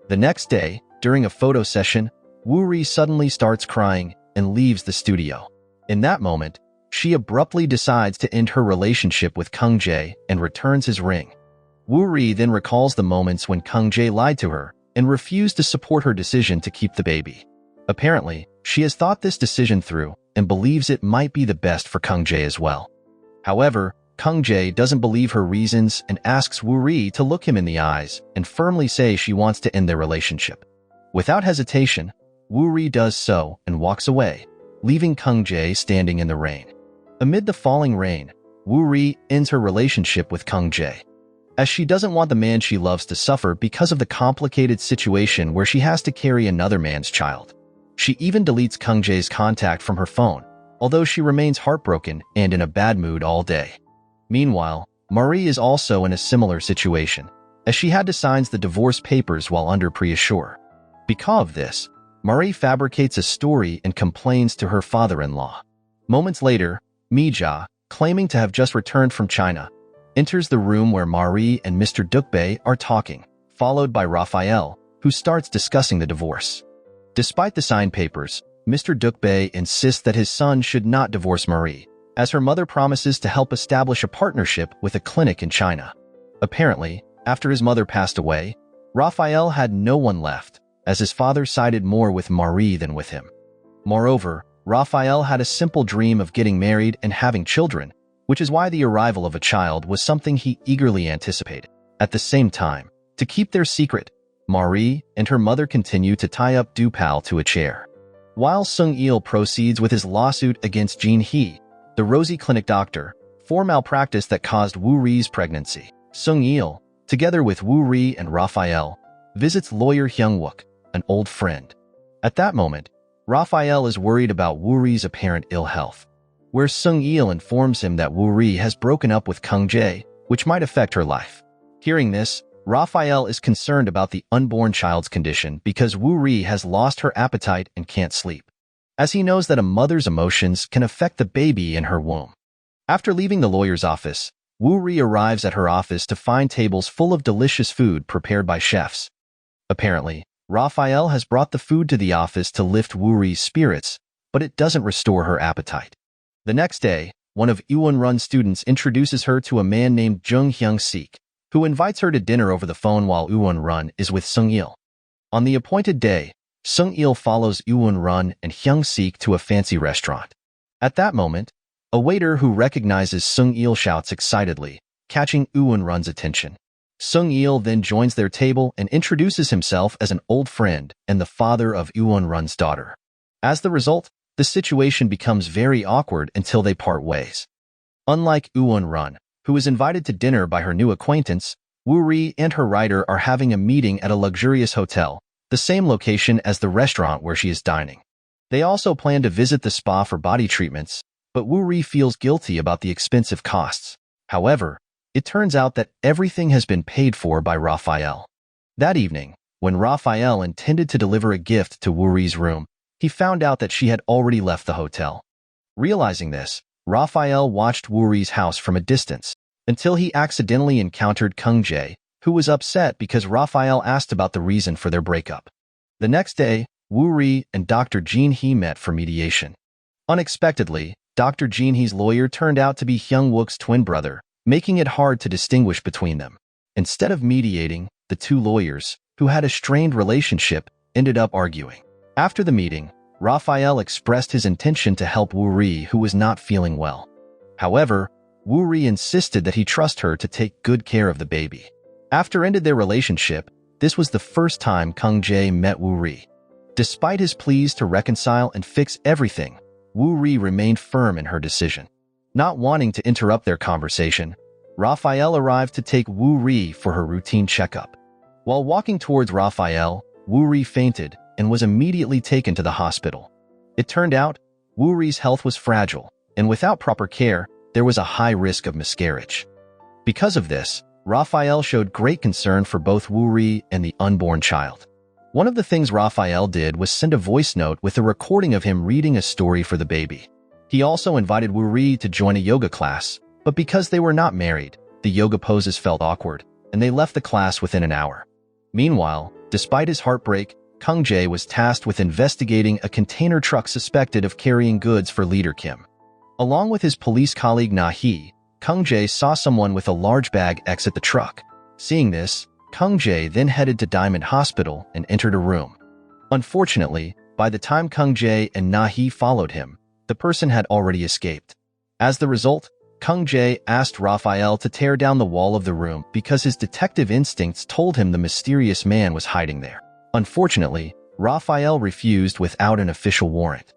The next day, during a photo session, Wuri suddenly starts crying and leaves the studio. In that moment, she abruptly decides to end her relationship with Kang Jae and returns his ring. Wuri then recalls the moments when Kang Jae lied to her and refused to support her decision to keep the baby. Apparently, she has thought this decision through and believes it might be the best for Kang Jae as well. However, Kang Jae doesn't believe her reasons and asks Wuri to look him in the eyes and firmly say she wants to end their relationship. Without hesitation, Wuri does so and walks away, leaving Kang Jae standing in the rain. Amid the falling rain, Wuri ends her relationship with Kang Jae, as she doesn't want the man she loves to suffer because of the complicated situation where she has to carry another man's child. She even deletes Kang Jae's contact from her phone, although she remains heartbroken and in a bad mood all day. Meanwhile, Marie is also in a similar situation, as she had to sign the divorce papers while under pre-assure. Because of this, Marie fabricates a story and complains to her father-in-law. Moments later, Mija, claiming to have just returned from China, enters the room where Marie and Mr. Dukbae are talking, followed by Raphael, who starts discussing the divorce. Despite the signed papers, Mr. Dukbae insists that his son should not divorce Marie, as her mother promises to help establish a partnership with a clinic in China. Apparently, after his mother passed away, Raphael had no one left, as his father sided more with Marie than with him. Moreover, Raphael had a simple dream of getting married and having children, which is why the arrival of a child was something he eagerly anticipated. At the same time, to keep their secret, Marie and her mother continue to tie up Dupal to a chair. While Sung-il proceeds with his lawsuit against Jin-hee, the Rosie Clinic doctor, for malpractice that caused Wuri's pregnancy, Sung-il, together with Wuri and Raphael, visits lawyer Hyung-wook, an old friend. At that moment, Raphael is worried about Wuri's apparent ill health, where Sung-il informs him that Wuri has broken up with Kang Jae, which might affect her life. Hearing this, Raphael is concerned about the unborn child's condition because Wuri has lost her appetite and can't sleep, as he knows that a mother's emotions can affect the baby in her womb. After leaving the lawyer's office, Wuri arrives at her office to find tables full of delicious food prepared by chefs. Apparently, Raphael has brought the food to the office to lift Wuri's spirits, but it doesn't restore her appetite. The next day, one of Eun-run's students introduces her to a man named Jung Hyung-sik, who invites her to dinner over the phone while Eun-run is with Sung-il. On the appointed day, Sung-il follows Eun-run and Hyung-sik to a fancy restaurant. At that moment, a waiter who recognizes Sung-il shouts excitedly, catching Eun-run's attention. Sung-il then joins their table and introduces himself as an old friend and the father of Eun-run's daughter. As the result, the situation becomes very awkward until they part ways. Unlike Eun-run, who is invited to dinner by her new acquaintance, Wuri and her writer are having a meeting at a luxurious hotel, the same location as the restaurant where she is dining. They also plan to visit the spa for body treatments, but Wuri feels guilty about the expensive costs. However, it turns out that everything has been paid for by Raphael. That evening, when Raphael intended to deliver a gift to Wuri's room, he found out that she had already left the hotel. Realizing this, Raphael watched Wuri's house from a distance, until he accidentally encountered Kung Jae, who was upset because Raphael asked about the reason for their breakup. The next day, Wuri and Dr. Jin Hee met for mediation. Unexpectedly, Dr. Jin Hee's lawyer turned out to be Hyung Wook's twin brother, making it hard to distinguish between them. Instead of mediating, the two lawyers, who had a strained relationship, ended up arguing. After the meeting, Raphael expressed his intention to help Wuri, who was not feeling well. However, Wuri insisted that he trust her to take good care of the baby. After ended their relationship, this was the first time Kung Jae met Wuri. Despite his pleas to reconcile and fix everything, Wuri remained firm in her decision. Not wanting to interrupt their conversation, Raphael arrived to take Wuri for her routine checkup. While walking towards Raphael, Wuri fainted and was immediately taken to the hospital. It turned out, Wuri's health was fragile, and without proper care, there was a high risk of miscarriage. Because of this, Raphael showed great concern for both Wuri and the unborn child. One of the things Raphael did was send a voice note with a recording of him reading a story for the baby. He also invited Wuri to join a yoga class, but because they were not married, the yoga poses felt awkward, and they left the class within an hour. Meanwhile, despite his heartbreak, Kung Jae was tasked with investigating a container truck suspected of carrying goods for leader Kim. Along with his police colleague Na-hee, Kung Jae saw someone with a large bag exit the truck. Seeing this, Kung Jae then headed to Diamond Hospital and entered a room. Unfortunately, by the time Kung Jae and Na-hee followed him, the person had already escaped. As the result, Kung Jae asked Raphael to tear down the wall of the room because his detective instincts told him the mysterious man was hiding there. Unfortunately, Raphael refused without an official warrant.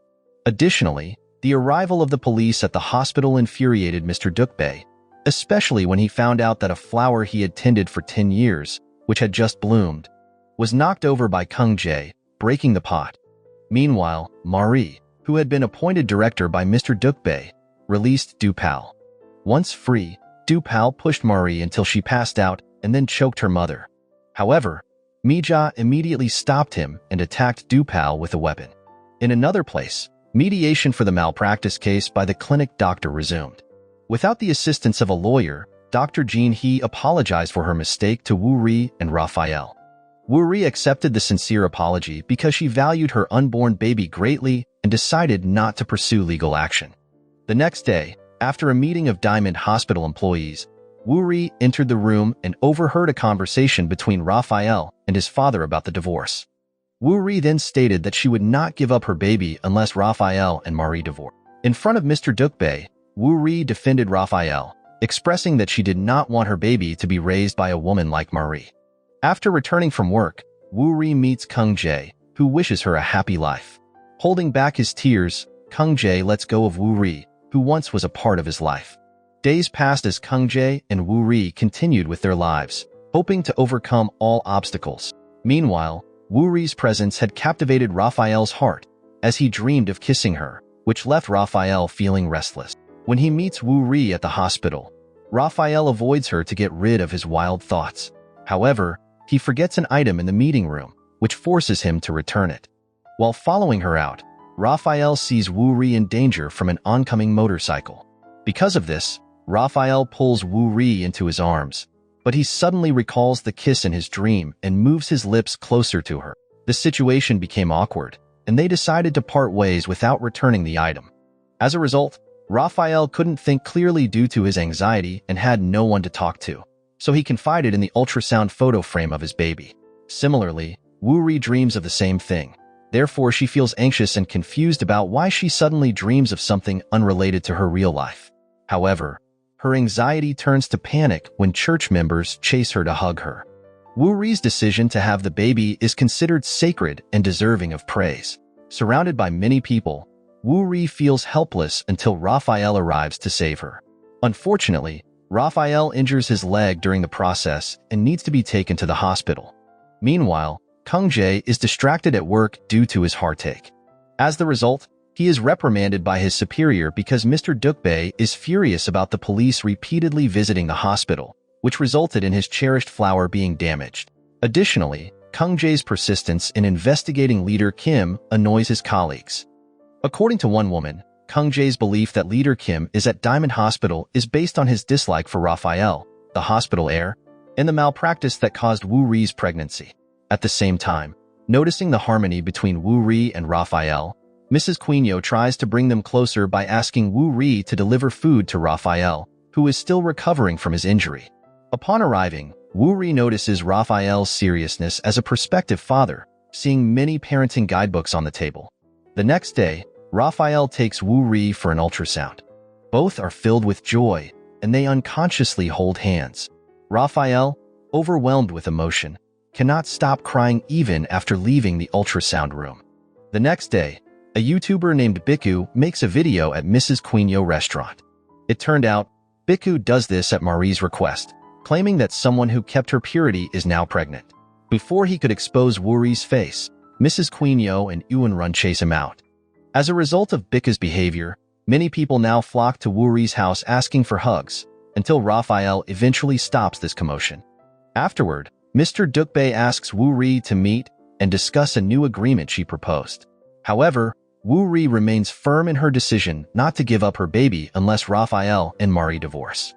Additionally, the arrival of the police at the hospital infuriated Mr. Dukbae, especially when he found out that a flower he had tended for 10 years, which had just bloomed, was knocked over by Kung Jae, breaking the pot. Meanwhile, Marie, who had been appointed director by Mr. Dukbae, released Dupal. Once free, Dupal pushed Marie until she passed out and then choked her mother. However, Mija immediately stopped him and attacked Dupal with a weapon. In another place, mediation for the malpractice case by the clinic doctor resumed. Without the assistance of a lawyer, Dr. Jin Hee apologized for her mistake to Wuri and Raphael. Wuri accepted the sincere apology because she valued her unborn baby greatly and decided not to pursue legal action. The next day, after a meeting of Diamond Hospital employees, Wuri entered the room and overheard a conversation between Raphael and his father about the divorce. Wuri then stated that she would not give up her baby unless Raphael and Marie divorced. In front of Mr. Dukbae, Wuri defended Raphael, expressing that she did not want her baby to be raised by a woman like Marie. After returning from work, Wuri meets Kung Jae, who wishes her a happy life. Holding back his tears, Kung Jae lets go of Wuri, who once was a part of his life. Days passed as Kung Jae and Wuri continued with their lives, hoping to overcome all obstacles. Meanwhile, Wuri's presence had captivated Raphael's heart, as he dreamed of kissing her, which left Raphael feeling restless. When he meets Wuri at the hospital, Raphael avoids her to get rid of his wild thoughts. However, he forgets an item in the meeting room, which forces him to return it. While following her out, Raphael sees Wuri in danger from an oncoming motorcycle. Because of this, Raphael pulls Wuri into his arms, but he suddenly recalls the kiss in his dream and moves his lips closer to her. The situation became awkward, and they decided to part ways without returning the item. As a result, Raphael couldn't think clearly due to his anxiety and had no one to talk to, so he confided in the ultrasound photo frame of his baby. Similarly, Wuri dreams of the same thing. Therefore, she feels anxious and confused about why she suddenly dreams of something unrelated to her real life. However, her anxiety turns to panic when church members chase her to hug her. Wuri's decision to have the baby is considered sacred and deserving of praise. Surrounded by many people, Wuri feels helpless until Raphael arrives to save her. Unfortunately, Raphael injures his leg during the process and needs to be taken to the hospital. Meanwhile, Kung-jae is distracted at work due to his heartache. As the result, he is reprimanded by his superior because Mr. Dukbae is furious about the police repeatedly visiting the hospital, which resulted in his cherished flower being damaged. Additionally, Kung-jae's persistence in investigating leader Kim annoys his colleagues. According to one woman, Kung-jae's belief that leader Kim is at Diamond Hospital is based on his dislike for Raphael, the hospital heir, and the malpractice that caused Wuri's pregnancy. At the same time, noticing the harmony between Wuri and Raphael, Mrs. Quino tries to bring them closer by asking Wuri to deliver food to Raphael, who is still recovering from his injury. Upon arriving, Wuri notices Raphael's seriousness as a prospective father, seeing many parenting guidebooks on the table. The next day, Raphael takes Wuri for an ultrasound. Both are filled with joy, and they unconsciously hold hands. Raphael, overwhelmed with emotion, cannot stop crying even after leaving the ultrasound room. The next day, a YouTuber named Biku makes a video at Mrs. Quino restaurant. It turned out, Biku does this at Marie's request, claiming that someone who kept her purity is now pregnant. Before he could expose Wuri's face, Mrs. Quino and Eunrun chase him out. As a result of Biku's behavior, many people now flock to Wuri's house asking for hugs, until Raphael eventually stops this commotion. Afterward, Mr. Dukbae asks Wuri to meet and discuss a new agreement she proposed. However, Wuri remains firm in her decision not to give up her baby unless Raphael and Marie divorce.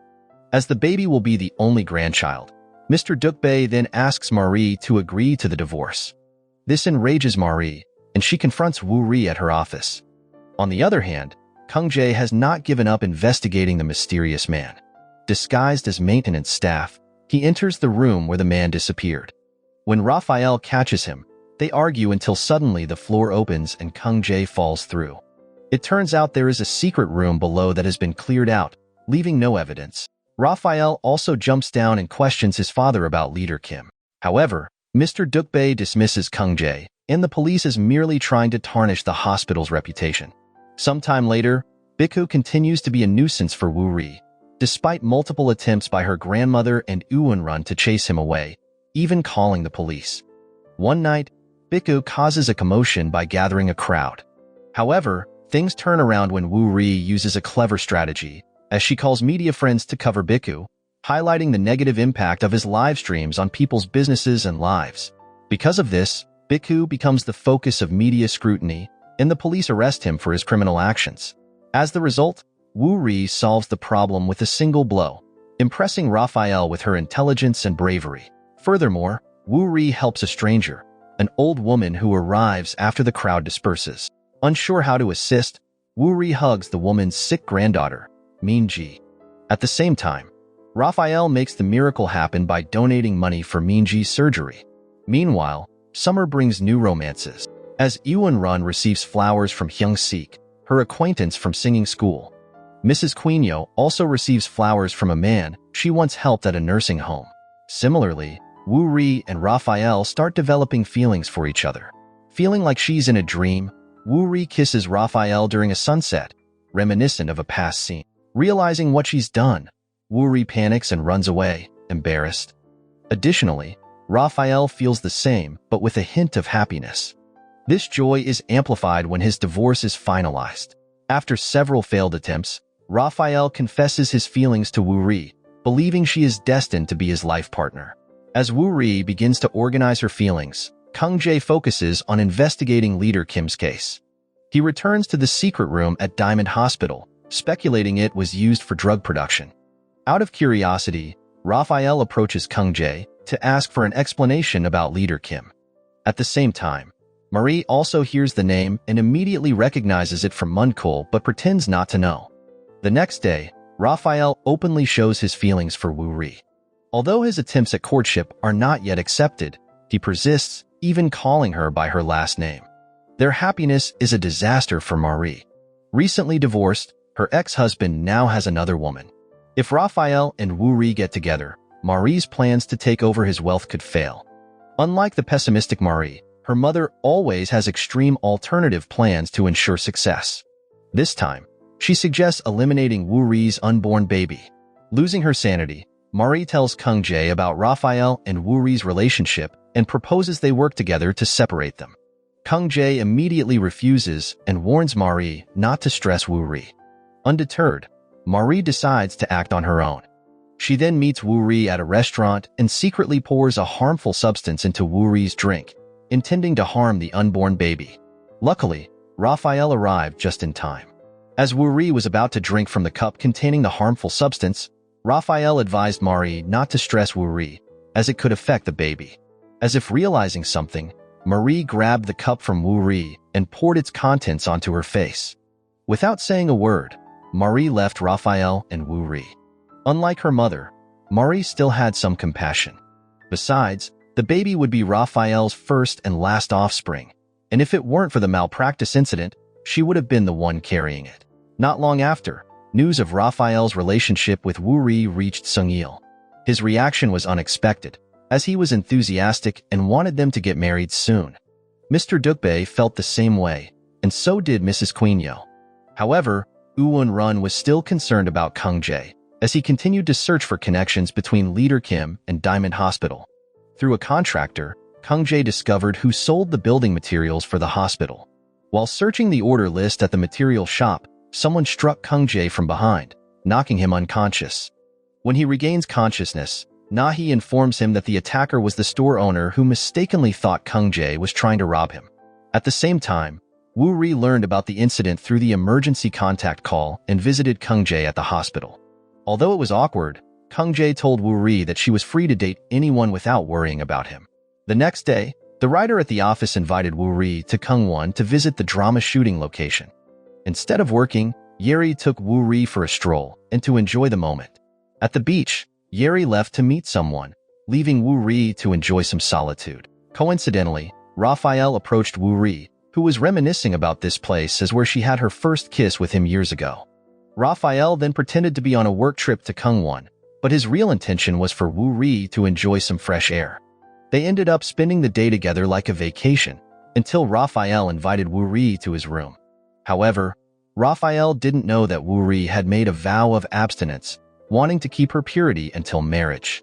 As the baby will be the only grandchild, Mr. Dukbae then asks Marie to agree to the divorce. This enrages Marie, and she confronts Wuri at her office. On the other hand, Kung-jae has not given up investigating the mysterious man. Disguised as maintenance staff, he enters the room where the man disappeared. When Raphael catches him, they argue until suddenly the floor opens and Kung-jae falls through. It turns out there is a secret room below that has been cleared out, leaving no evidence. Raphael also jumps down and questions his father about leader Kim. However, Mr. Dukbae dismisses Kung-jae, and the police is merely trying to tarnish the hospital's reputation. Sometime later, Biku continues to be a nuisance for Wuri, despite multiple attempts by her grandmother and Eunrun to chase him away, even calling the police. One night, Biku causes a commotion by gathering a crowd. However, things turn around when Wuri uses a clever strategy, as she calls media friends to cover Biku, highlighting the negative impact of his live streams on people's businesses and lives. Because of this, Biku becomes the focus of media scrutiny, and the police arrest him for his criminal actions. As the result, Wuri solves the problem with a single blow, impressing Raphael with her intelligence and bravery. Furthermore, Wuri helps a stranger, an old woman who arrives after the crowd disperses. Unsure how to assist, Wuri hugs the woman's sick granddaughter, Minji. At the same time, Raphael makes the miracle happen by donating money for Minji's surgery. Meanwhile, summer brings new romances, as Eunrun receives flowers from Hyung-sik, her acquaintance from singing school. Mrs. Quino also receives flowers from a man she once helped at a nursing home. Similarly, Wuri and Raphael start developing feelings for each other. Feeling like she's in a dream, Wuri kisses Raphael during a sunset, reminiscent of a past scene. Realizing what she's done, Wuri panics and runs away, embarrassed. Additionally, Raphael feels the same, but with a hint of happiness. This joy is amplified when his divorce is finalized. After several failed attempts, Raphael confesses his feelings to Wuri, believing she is destined to be his life partner. As Wuri begins to organize her feelings, Kung-jae focuses on investigating leader Kim's case. He returns to the secret room at Diamond Hospital, speculating it was used for drug production. Out of curiosity, Raphael approaches Kung-jae to ask for an explanation about leader Kim. At the same time, Marie also hears the name and immediately recognizes it from Monco but pretends not to know. The next day, Raphael openly shows his feelings for Wuri. Although his attempts at courtship are not yet accepted, he persists, even calling her by her last name. Their happiness is a disaster for Marie. Recently divorced, her ex-husband now has another woman. If Raphael and Wuri get together, Marie's plans to take over his wealth could fail. Unlike the pessimistic Marie, her mother always has extreme alternative plans to ensure success. This time, she suggests eliminating Wuri's unborn baby. Losing her sanity, Marie tells Kung Jae about Raphael and Wuri's relationship and proposes they work together to separate them. Kung Jae immediately refuses and warns Marie not to stress Wuri. Undeterred, Marie decides to act on her own. She then meets Wuri at a restaurant and secretly pours a harmful substance into Wuri's drink, intending to harm the unborn baby. Luckily, Raphael arrived just in time. As Wuri was about to drink from the cup containing the harmful substance, Raphael advised Marie not to stress Wuri, as it could affect the baby. As if realizing something, Marie grabbed the cup from Wuri and poured its contents onto her face. Without saying a word, Marie left Raphael and Wuri. Unlike her mother, Marie still had some compassion. Besides, the baby would be Raphael's first and last offspring, and if it weren't for the malpractice incident, she would have been the one carrying it. Not long after, news of Raphael's relationship with Wuri reached Sunil. His reaction was unexpected, as he was enthusiastic and wanted them to get married soon. Mr. Dukbae felt the same way, and so did Mrs. Quinyo. However, Woo Run was still concerned about Kung Jae, as he continued to search for connections between Leader Kim and Diamond Hospital. Through a contractor, Kung Jae discovered who sold the building materials for the hospital. While searching the order list at the material shop, someone struck Kung Jae from behind, knocking him unconscious. When he regains consciousness, Nahi informs him that the attacker was the store owner who mistakenly thought Kung Jae was trying to rob him. At the same time, Wuri learned about the incident through the emergency contact call and visited Kung Jae at the hospital. Although it was awkward, Kung Jae told Wuri that she was free to date anyone without worrying about him. The next day, the writer at the office invited Wuri to Kungwon to visit the drama shooting location. Instead of working, Yeri took Wuri for a stroll and to enjoy the moment. At the beach, Yeri left to meet someone, leaving Wuri to enjoy some solitude. Coincidentally, Raphael approached Wuri, who was reminiscing about this place as where she had her first kiss with him years ago. Raphael then pretended to be on a work trip to Kungwon, but his real intention was for Wuri to enjoy some fresh air. They ended up spending the day together like a vacation, until Raphael invited Wuri to his room. However, Raphael didn't know that Wuri had made a vow of abstinence, wanting to keep her purity until marriage.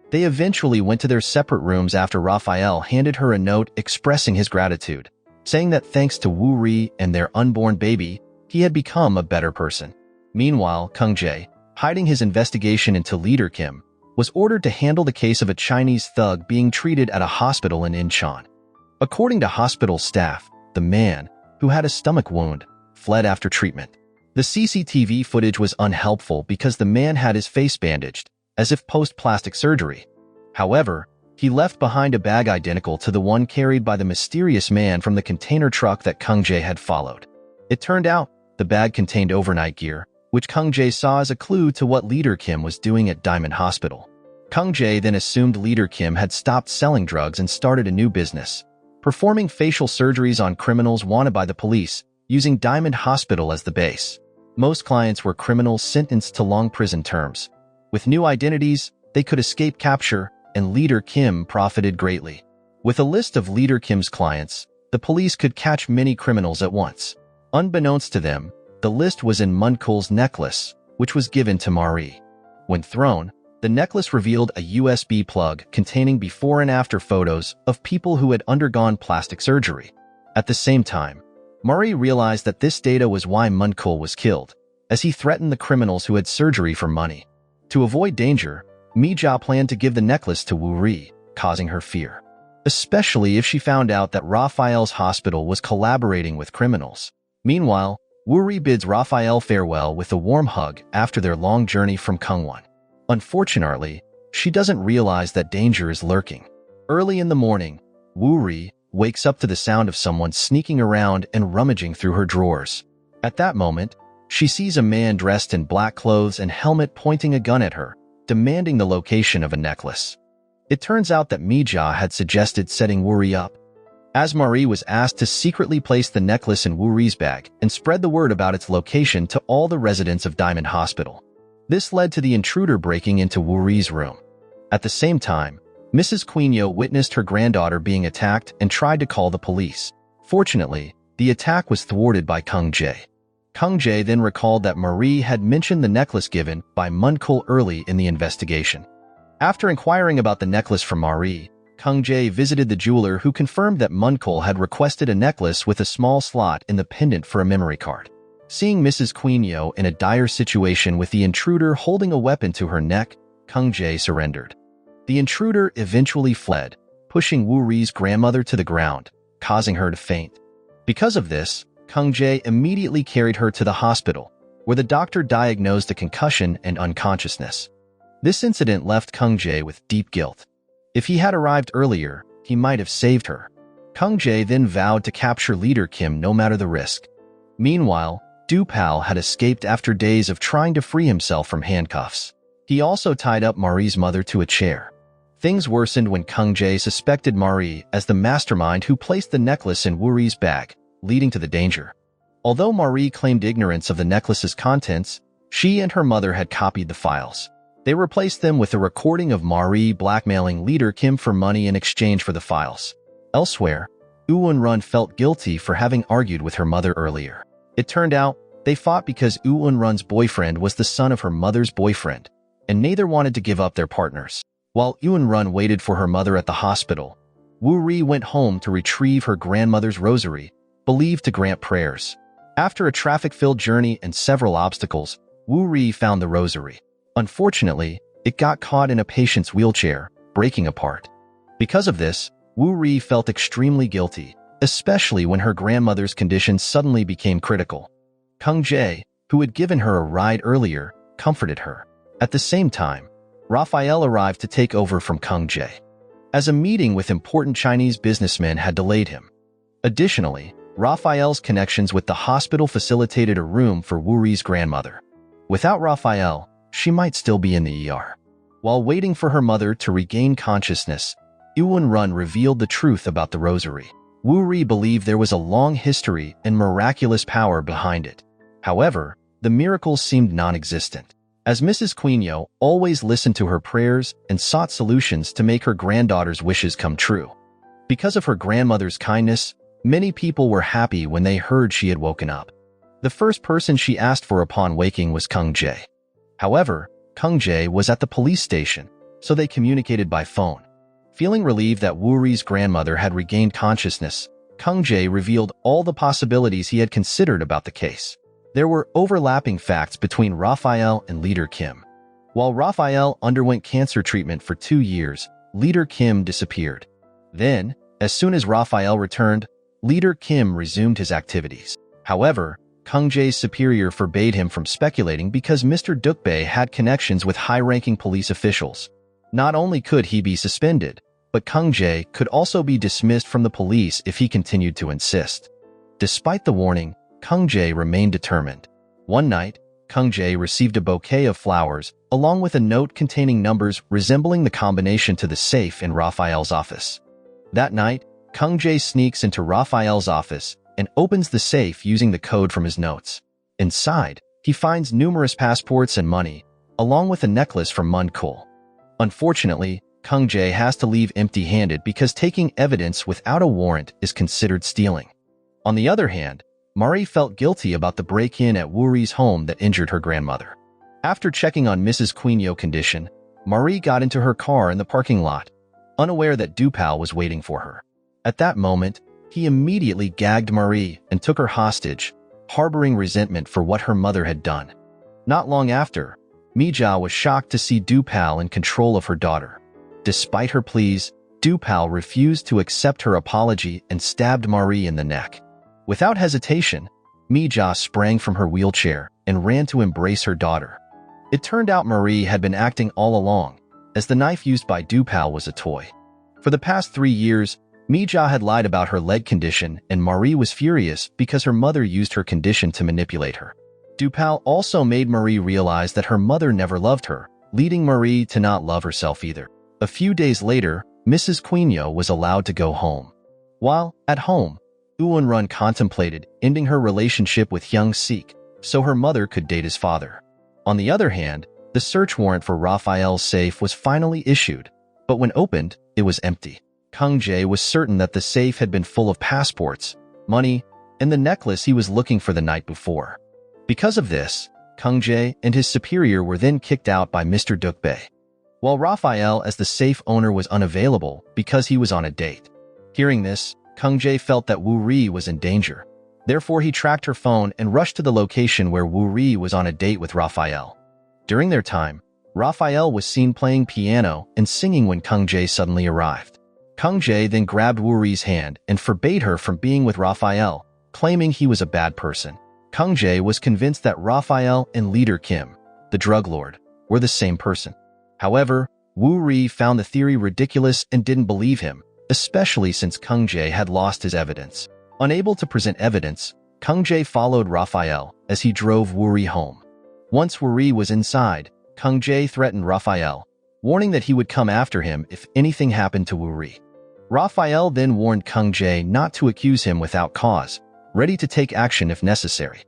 They eventually went to their separate rooms after Raphael handed her a note expressing his gratitude, saying that thanks to Wuri and their unborn baby, he had become a better person. Meanwhile, Kung Jae, hiding his investigation into Leader Kim, was ordered to handle the case of a Chinese thug being treated at a hospital in Incheon. According to hospital staff, the man, who had a stomach wound, fled after treatment. The CCTV footage was unhelpful because the man had his face bandaged, as if post-plastic surgery. However, he left behind a bag identical to the one carried by the mysterious man from the container truck that Kung Jae had followed. It turned out the bag contained overnight gear, which Kung Jae saw as a clue to what Leader Kim was doing at Diamond Hospital. Kung Jae then assumed Leader Kim had stopped selling drugs and started a new business, performing facial surgeries on criminals wanted by the police, using Diamond Hospital as the base. Most clients were criminals sentenced to long prison terms. With new identities, they could escape capture, and Leader Kim profited greatly. With a list of Leader Kim's clients, the police could catch many criminals at once. Unbeknownst to them, the list was in Monco's necklace, which was given to Marie. When thrown, the necklace revealed a USB plug containing before and after photos of people who had undergone plastic surgery. At the same time, Marie realized that this data was why Monco was killed, as he threatened the criminals who had surgery for money. To avoid danger, Mija planned to give the necklace to Wuri, causing her fear, especially if she found out that Raphael's hospital was collaborating with criminals. Meanwhile, Wuri bids Raphael farewell with a warm hug after their long journey from Kungwon. Unfortunately, she doesn't realize that danger is lurking. Early in the morning, Wuri wakes up to the sound of someone sneaking around and rummaging through her drawers. At that moment, she sees a man dressed in black clothes and helmet pointing a gun at her, demanding the location of a necklace. It turns out that Mija had suggested setting Wuri up. As Marie was asked to secretly place the necklace in Wuri's bag and spread the word about its location to all the residents of Diamond Hospital. This led to the intruder breaking into Wuri's room. At the same time, Mrs. Quinyo witnessed her granddaughter being attacked and tried to call the police. Fortunately, the attack was thwarted by Kung Jae. Kang Jae then recalled that Marie had mentioned the necklace given by Monco early in the investigation. After inquiring about the necklace from Marie, Kang Jae visited the jeweler who confirmed that Monco had requested a necklace with a small slot in the pendant for a memory card. Seeing Mrs. Quinio in a dire situation with the intruder holding a weapon to her neck, Kang Jae surrendered. The intruder eventually fled, pushing Wuri's grandmother to the ground, causing her to faint. Because of this, Kang Jae immediately carried her to the hospital, where the doctor diagnosed a concussion and unconsciousness. This incident left Kang Jae with deep guilt. If he had arrived earlier, he might have saved her. Kang Jae then vowed to capture leader Kim no matter the risk. Meanwhile, Dupal had escaped after days of trying to free himself from handcuffs. He also tied up Marie's mother to a chair. Things worsened when Kang Jae suspected Marie as the mastermind who placed the necklace in Wuri's bag, leading to the danger. Although Marie claimed ignorance of the necklace's contents, she and her mother had copied the files. They replaced them with a recording of Marie blackmailing leader Kim for money in exchange for the files. Elsewhere, Eun-run felt guilty for having argued with her mother earlier. It turned out, they fought because Eun-run's boyfriend was the son of her mother's boyfriend, and neither wanted to give up their partners. While Eun-run waited for her mother at the hospital, Wuri went home to retrieve her grandmother's rosary, believed to grant prayers. After a traffic-filled journey and several obstacles, Wuri found the rosary. Unfortunately, it got caught in a patient's wheelchair, breaking apart. Because of this, Wuri felt extremely guilty, especially when her grandmother's condition suddenly became critical. Kang Jae, who had given her a ride earlier, comforted her. At the same time, Raphael arrived to take over from Kang Jae, as a meeting with important Chinese businessmen had delayed him. Additionally, Raphael's connections with the hospital facilitated a room for Wuri's grandmother. Without Raphael, she might still be in the ER. While waiting for her mother to regain consciousness, Eun-run revealed the truth about the rosary. Wuri believed there was a long history and miraculous power behind it. However, the miracles seemed non-existent, as Mrs. Quinio always listened to her prayers and sought solutions to make her granddaughter's wishes come true. Because of her grandmother's kindness, many people were happy when they heard she had woken up. The first person she asked for upon waking was Kang Jae. However, Kang Jae was at the police station, so they communicated by phone. Feeling relieved that Wuri's grandmother had regained consciousness, Kang Jae revealed all the possibilities he had considered about the case. There were overlapping facts between Raphael and leader Kim. While Raphael underwent cancer treatment for 2 years, leader Kim disappeared. Then, as soon as Raphael returned, leader Kim resumed his activities. However, Kang Jae's superior forbade him from speculating because Mr. Dukbae had connections with high-ranking police officials. Not only could he be suspended, but Kang Jae could also be dismissed from the police if he continued to insist. Despite the warning, Kang Jae remained determined. One night, Kang Jae received a bouquet of flowers, along with a note containing numbers resembling the combination to the safe in Raphael's office. That night, Kang Jae sneaks into Raphael's office and opens the safe using the code from his notes. Inside, he finds numerous passports and money, along with a necklace from Monco. Unfortunately, Kang Jae has to leave empty-handed because taking evidence without a warrant is considered stealing. On the other hand, Marie felt guilty about the break-in at Wuri's home that injured her grandmother. After checking on Mrs. Quinio's condition, Marie got into her car in the parking lot, unaware that Dupal was waiting for her. At that moment, he immediately gagged Marie and took her hostage, harboring resentment for what her mother had done. Not long after, Mija was shocked to see Dupal in control of her daughter. Despite her pleas, Dupal refused to accept her apology and stabbed Marie in the neck. Without hesitation, Mija sprang from her wheelchair and ran to embrace her daughter. It turned out Marie had been acting all along, as the knife used by Dupal was a toy. For the past 3 years, Mija had lied about her leg condition, and Marie was furious because her mother used her condition to manipulate her. Dupal also made Marie realize that her mother never loved her, leading Marie to not love herself either. A few days later, Mrs. Quinio was allowed to go home. While at home, Eun-run contemplated ending her relationship with young Sik so her mother could date his father. On the other hand, the search warrant for Raphael's safe was finally issued, but when opened, it was empty. Kang Jae was certain that the safe had been full of passports, money, and the necklace he was looking for the night before. Because of this, Kang Jae and his superior were then kicked out by Mr. Dukbae, while Raphael as the safe owner was unavailable because he was on a date. Hearing this, Kang Jae felt that Wuri was in danger. Therefore, he tracked her phone and rushed to the location where Wuri was on a date with Raphael. During their time, Raphael was seen playing piano and singing when Kang Jae suddenly arrived. Kang Jae then grabbed Wuri's hand and forbade her from being with Raphael, claiming he was a bad person. Kang Jae was convinced that Raphael and leader Kim, the drug lord, were the same person. However, Wuri found the theory ridiculous and didn't believe him, especially since Kang Jae had lost his evidence. Unable to present evidence, Kang Jae followed Raphael as he drove Wuri home. Once Wuri was inside, Kang Jae threatened Raphael, warning that he would come after him if anything happened to Wuri. Raphael then warned Kang Jae not to accuse him without cause, ready to take action if necessary.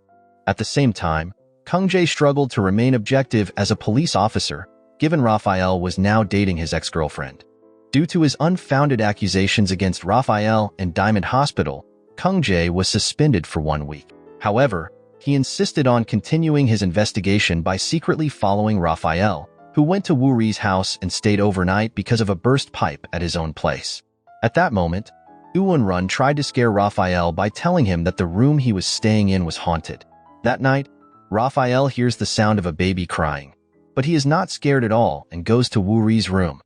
At the same time, Kang Jae struggled to remain objective as a police officer, given Raphael was now dating his ex-girlfriend. Due to his unfounded accusations against Raphael and Diamond Hospital, Kang Jae was suspended for 1 week. However, he insisted on continuing his investigation by secretly following Raphael, who went to Wuri's house and stayed overnight because of a burst pipe at his own place. At that moment, Eun-run tried to scare Raphael by telling him that the room he was staying in was haunted. That night, Raphael hears the sound of a baby crying, but he is not scared at all and goes to Wuri's room,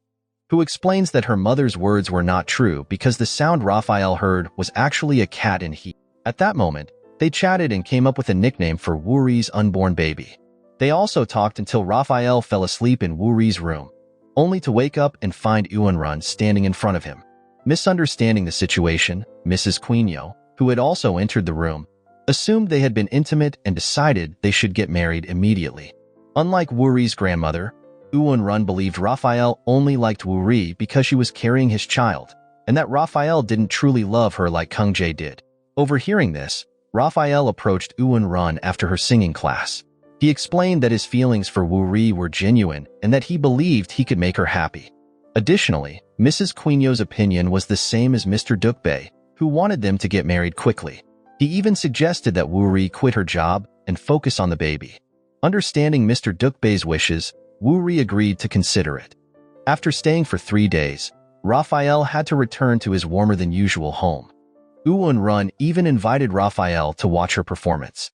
who explains that her mother's words were not true because the sound Raphael heard was actually a cat in heat. At that moment, they chatted and came up with a nickname for Wuri's unborn baby. They also talked until Raphael fell asleep in Wuri's room, only to wake up and find Eun-run standing in front of him. Misunderstanding the situation, Mrs. Quinio, who had also entered the room, assumed they had been intimate and decided they should get married immediately. Unlike Wuri's grandmother, Eun-run believed Raphael only liked Wuri because she was carrying his child, and that Raphael didn't truly love her like Kang Jae did. Overhearing this, Raphael approached Eun-run after her singing class. He explained that his feelings for Wuri were genuine and that he believed he could make her happy. Additionally, Mrs. Quinio's opinion was the same as Mr. Dukbae, who wanted them to get married quickly. He even suggested that Wuri quit her job and focus on the baby. Understanding Mr. Dukbae's wishes, Wuri agreed to consider it. After staying for 3 days, Raphael had to return to his warmer-than-usual home. Eun-run even invited Raphael to watch her performance.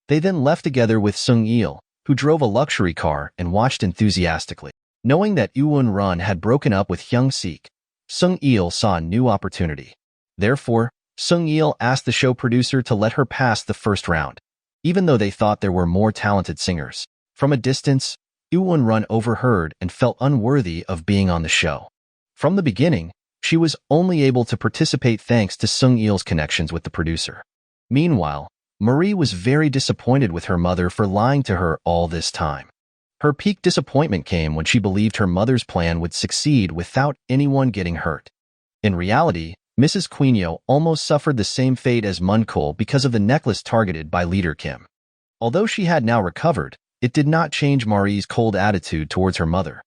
They then left together with Sunil, who drove a luxury car and watched enthusiastically. Knowing that Eun-run had broken up with Hyung-sik, Sunil saw a new opportunity. Therefore, Sunil asked the show producer to let her pass the first round, even though they thought there were more talented singers. From a distance, Eun-run overheard and felt unworthy of being on the show. From the beginning, she was only able to participate thanks to Sunil's connections with the producer. Meanwhile, Marie was very disappointed with her mother for lying to her all this time. Her peak disappointment came when she believed her mother's plan would succeed without anyone getting hurt. In reality, Mrs. Quinio almost suffered the same fate as Monco because of the necklace targeted by leader Kim. Although she had now recovered, it did not change Marie's cold attitude towards her mother.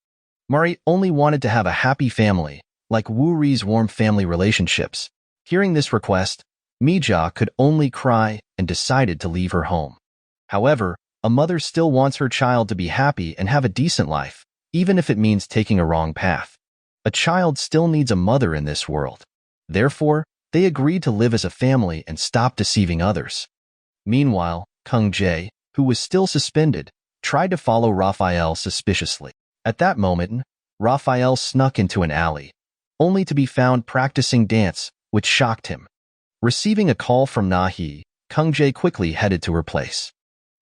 Marie only wanted to have a happy family, like Wuri's warm family relationships. Hearing this request, Mija could only cry and decided to leave her home. However, a mother still wants her child to be happy and have a decent life, even if it means taking a wrong path. A child still needs a mother in this world. Therefore, they agreed to live as a family and stop deceiving others. Meanwhile, Kang Jae, who was still suspended, tried to follow Raphael suspiciously. At that moment, Raphael snuck into an alley, only to be found practicing dance, which shocked him. Receiving a call from Nahi, Kang Jae quickly headed to her place.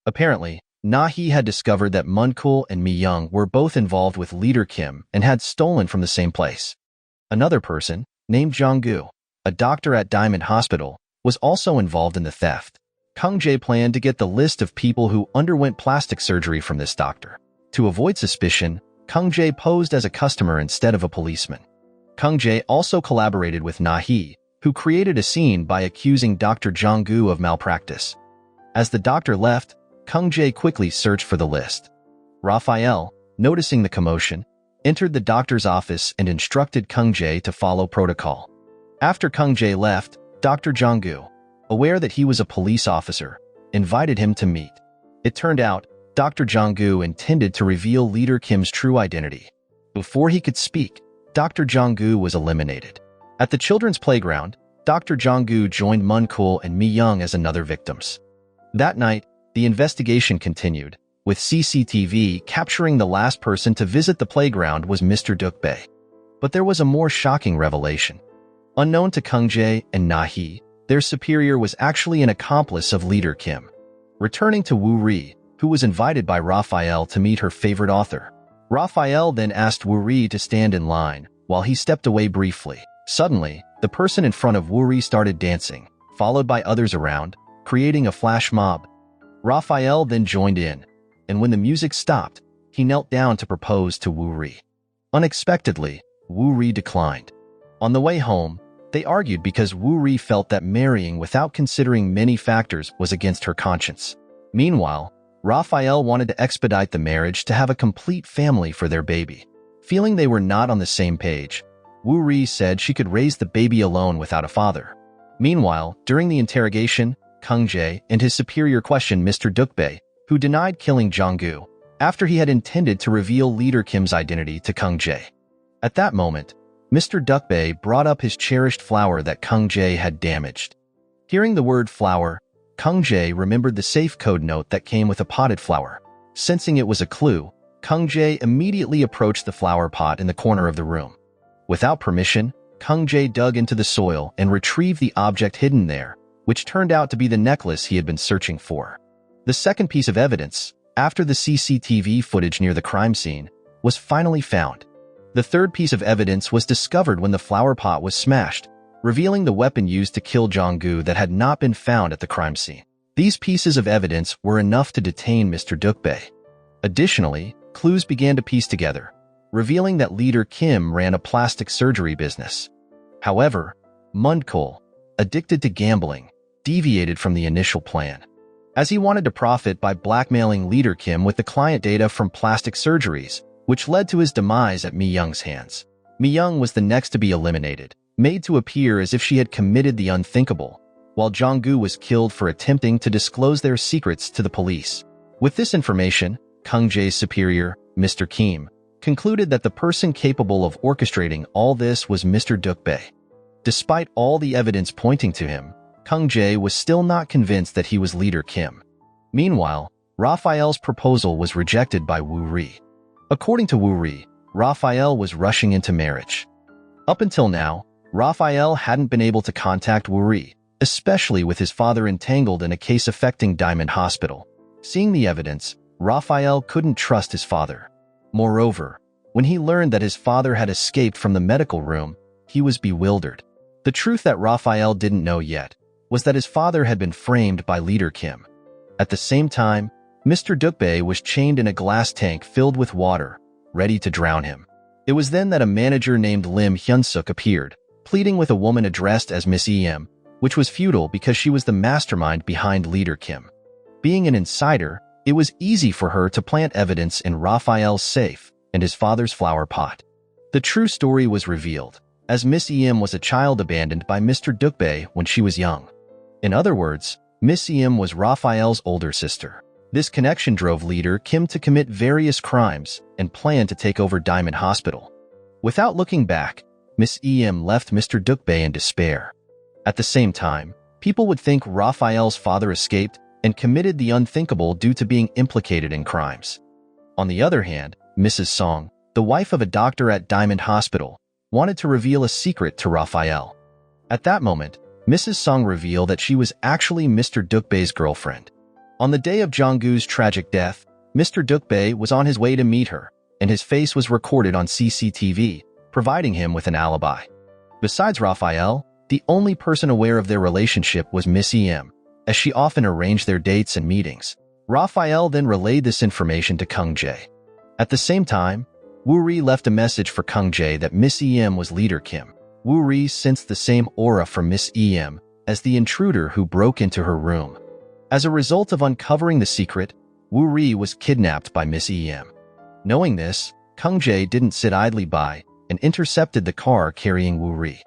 Apparently, Nahi had discovered that Monco and Mi-young were both involved with leader Kim and had stolen from the same place. Another person, named Jong-gu, a doctor at Diamond Hospital, was also involved in the theft. Kang Jae planned to get the list of people who underwent plastic surgery from this doctor. To avoid suspicion, Kang Jae posed as a customer instead of a policeman. Kang Jae also collaborated with Nahi, who created a scene by accusing Dr. Jong-gu of malpractice. As the doctor left, Kang Jae quickly searched for the list. Raphael, noticing the commotion, entered the doctor's office and instructed Kang Jae to follow protocol. After Kang Jae left, Dr. Jong-gu, aware that he was a police officer, invited him to meet. It turned out Dr. Jong-gu intended to reveal Leader Kim's true identity. Before he could speak, Dr. Jong-gu was eliminated. At the children's playground, Dr. Jong-gu joined Monco and Mi-young as another victims. That night, the investigation continued, with CCTV capturing the last person to visit the playground was Mr. Dukbae. But there was a more shocking revelation. Unknown to Kung Jae and Na-hee, their superior was actually an accomplice of Leader Kim. Returning to Wuri, who was invited by Raphael to meet her favorite author. Raphael then asked Wuri to stand in line, while he stepped away briefly. Suddenly, the person in front of Wuri started dancing, followed by others around, creating a flash mob. Raphael then joined in, and when the music stopped, he knelt down to propose to Wuri. Unexpectedly, Wuri declined. On the way home, they argued because Wuri felt that marrying without considering many factors was against her conscience. Meanwhile, Raphael wanted to expedite the marriage to have a complete family for their baby. Feeling they were not on the same page, Wuri said she could raise the baby alone without a father. Meanwhile, during the interrogation, Kung Jae and his superior questioned Mr. Dukbae, who denied killing Jong-gu, after he had intended to reveal Leader Kim's identity to Kung Jae. At that moment, Mr. Dukbae brought up his cherished flower that Kung Jae had damaged. Hearing the word flower, Kung Jae remembered the safe code note that came with a potted flower. Sensing it was a clue, Kung Jae immediately approached the flower pot in the corner of the room. Without permission, Kung Jae dug into the soil and retrieved the object hidden there, which turned out to be the necklace he had been searching for. The second piece of evidence, after the CCTV footage near the crime scene, was finally found. The third piece of evidence was discovered when the flower pot was smashed, revealing the weapon used to kill Jong-gu that had not been found at the crime scene. These pieces of evidence were enough to detain Mr. Dukbae. Additionally, clues began to piece together, revealing that Leader Kim ran a plastic surgery business. However, Monco, addicted to gambling, deviated from the initial plan, as he wanted to profit by blackmailing Leader Kim with the client data from plastic surgeries, which led to his demise at Mi-young's hands. Mi-young was the next to be eliminated, made to appear as if she had committed the unthinkable, while Jong-gu was killed for attempting to disclose their secrets to the police. With this information, Kung Jae's superior, Mr. Kim, concluded that the person capable of orchestrating all this was Mr. Dukbae. Despite all the evidence pointing to him, Kung Jae was still not convinced that he was Leader Kim. Meanwhile, Raphael's proposal was rejected by Wuri. According to Wuri, Raphael was rushing into marriage. Up until now, Raphael hadn't been able to contact Wuri, especially with his father entangled in a case affecting Diamond Hospital. Seeing the evidence, Raphael couldn't trust his father. Moreover, when he learned that his father had escaped from the medical room, he was bewildered. The truth that Raphael didn't know yet was that his father had been framed by Leader Kim. At the same time, Mr. Dukbae was chained in a glass tank filled with water, ready to drown him. It was then that a manager named Lim Hyun-suk appeared, pleading with a woman addressed as Miss Em, which was futile because she was the mastermind behind Leader Kim. Being an insider, it was easy for her to plant evidence in Raphael's safe and his father's flower pot. The true story was revealed, as Miss Em was a child abandoned by Mr. Dukbae when she was young. In other words, Miss Em was Raphael's older sister. This connection drove Leader Kim to commit various crimes and plan to take over Diamond Hospital. Without looking back, Miss Em left Mr. Dukbae in despair. At the same time, people would think Raphael's father escaped and committed the unthinkable due to being implicated in crimes. On the other hand, Mrs. Song, the wife of a doctor at Diamond Hospital, wanted to reveal a secret to Raphael. At that moment, Mrs. Song revealed that she was actually Mr. Dukbae's girlfriend. On the day of Jong-gu's tragic death, Mr. Dukbae was on his way to meet her, and his face was recorded on CCTV, providing him with an alibi. Besides Raphael, the only person aware of their relationship was Miss Em, as she often arranged their dates and meetings. Raphael then relayed this information to Kung Jae. At the same time, Wuri left a message for Kung Jae that Miss Em was Leader Kim. Wuri sensed the same aura from Miss Em as the intruder who broke into her room. As a result of uncovering the secret, Wuri was kidnapped by Miss Em. Knowing this, Kung Jae didn't sit idly by and intercepted the car carrying Wuri.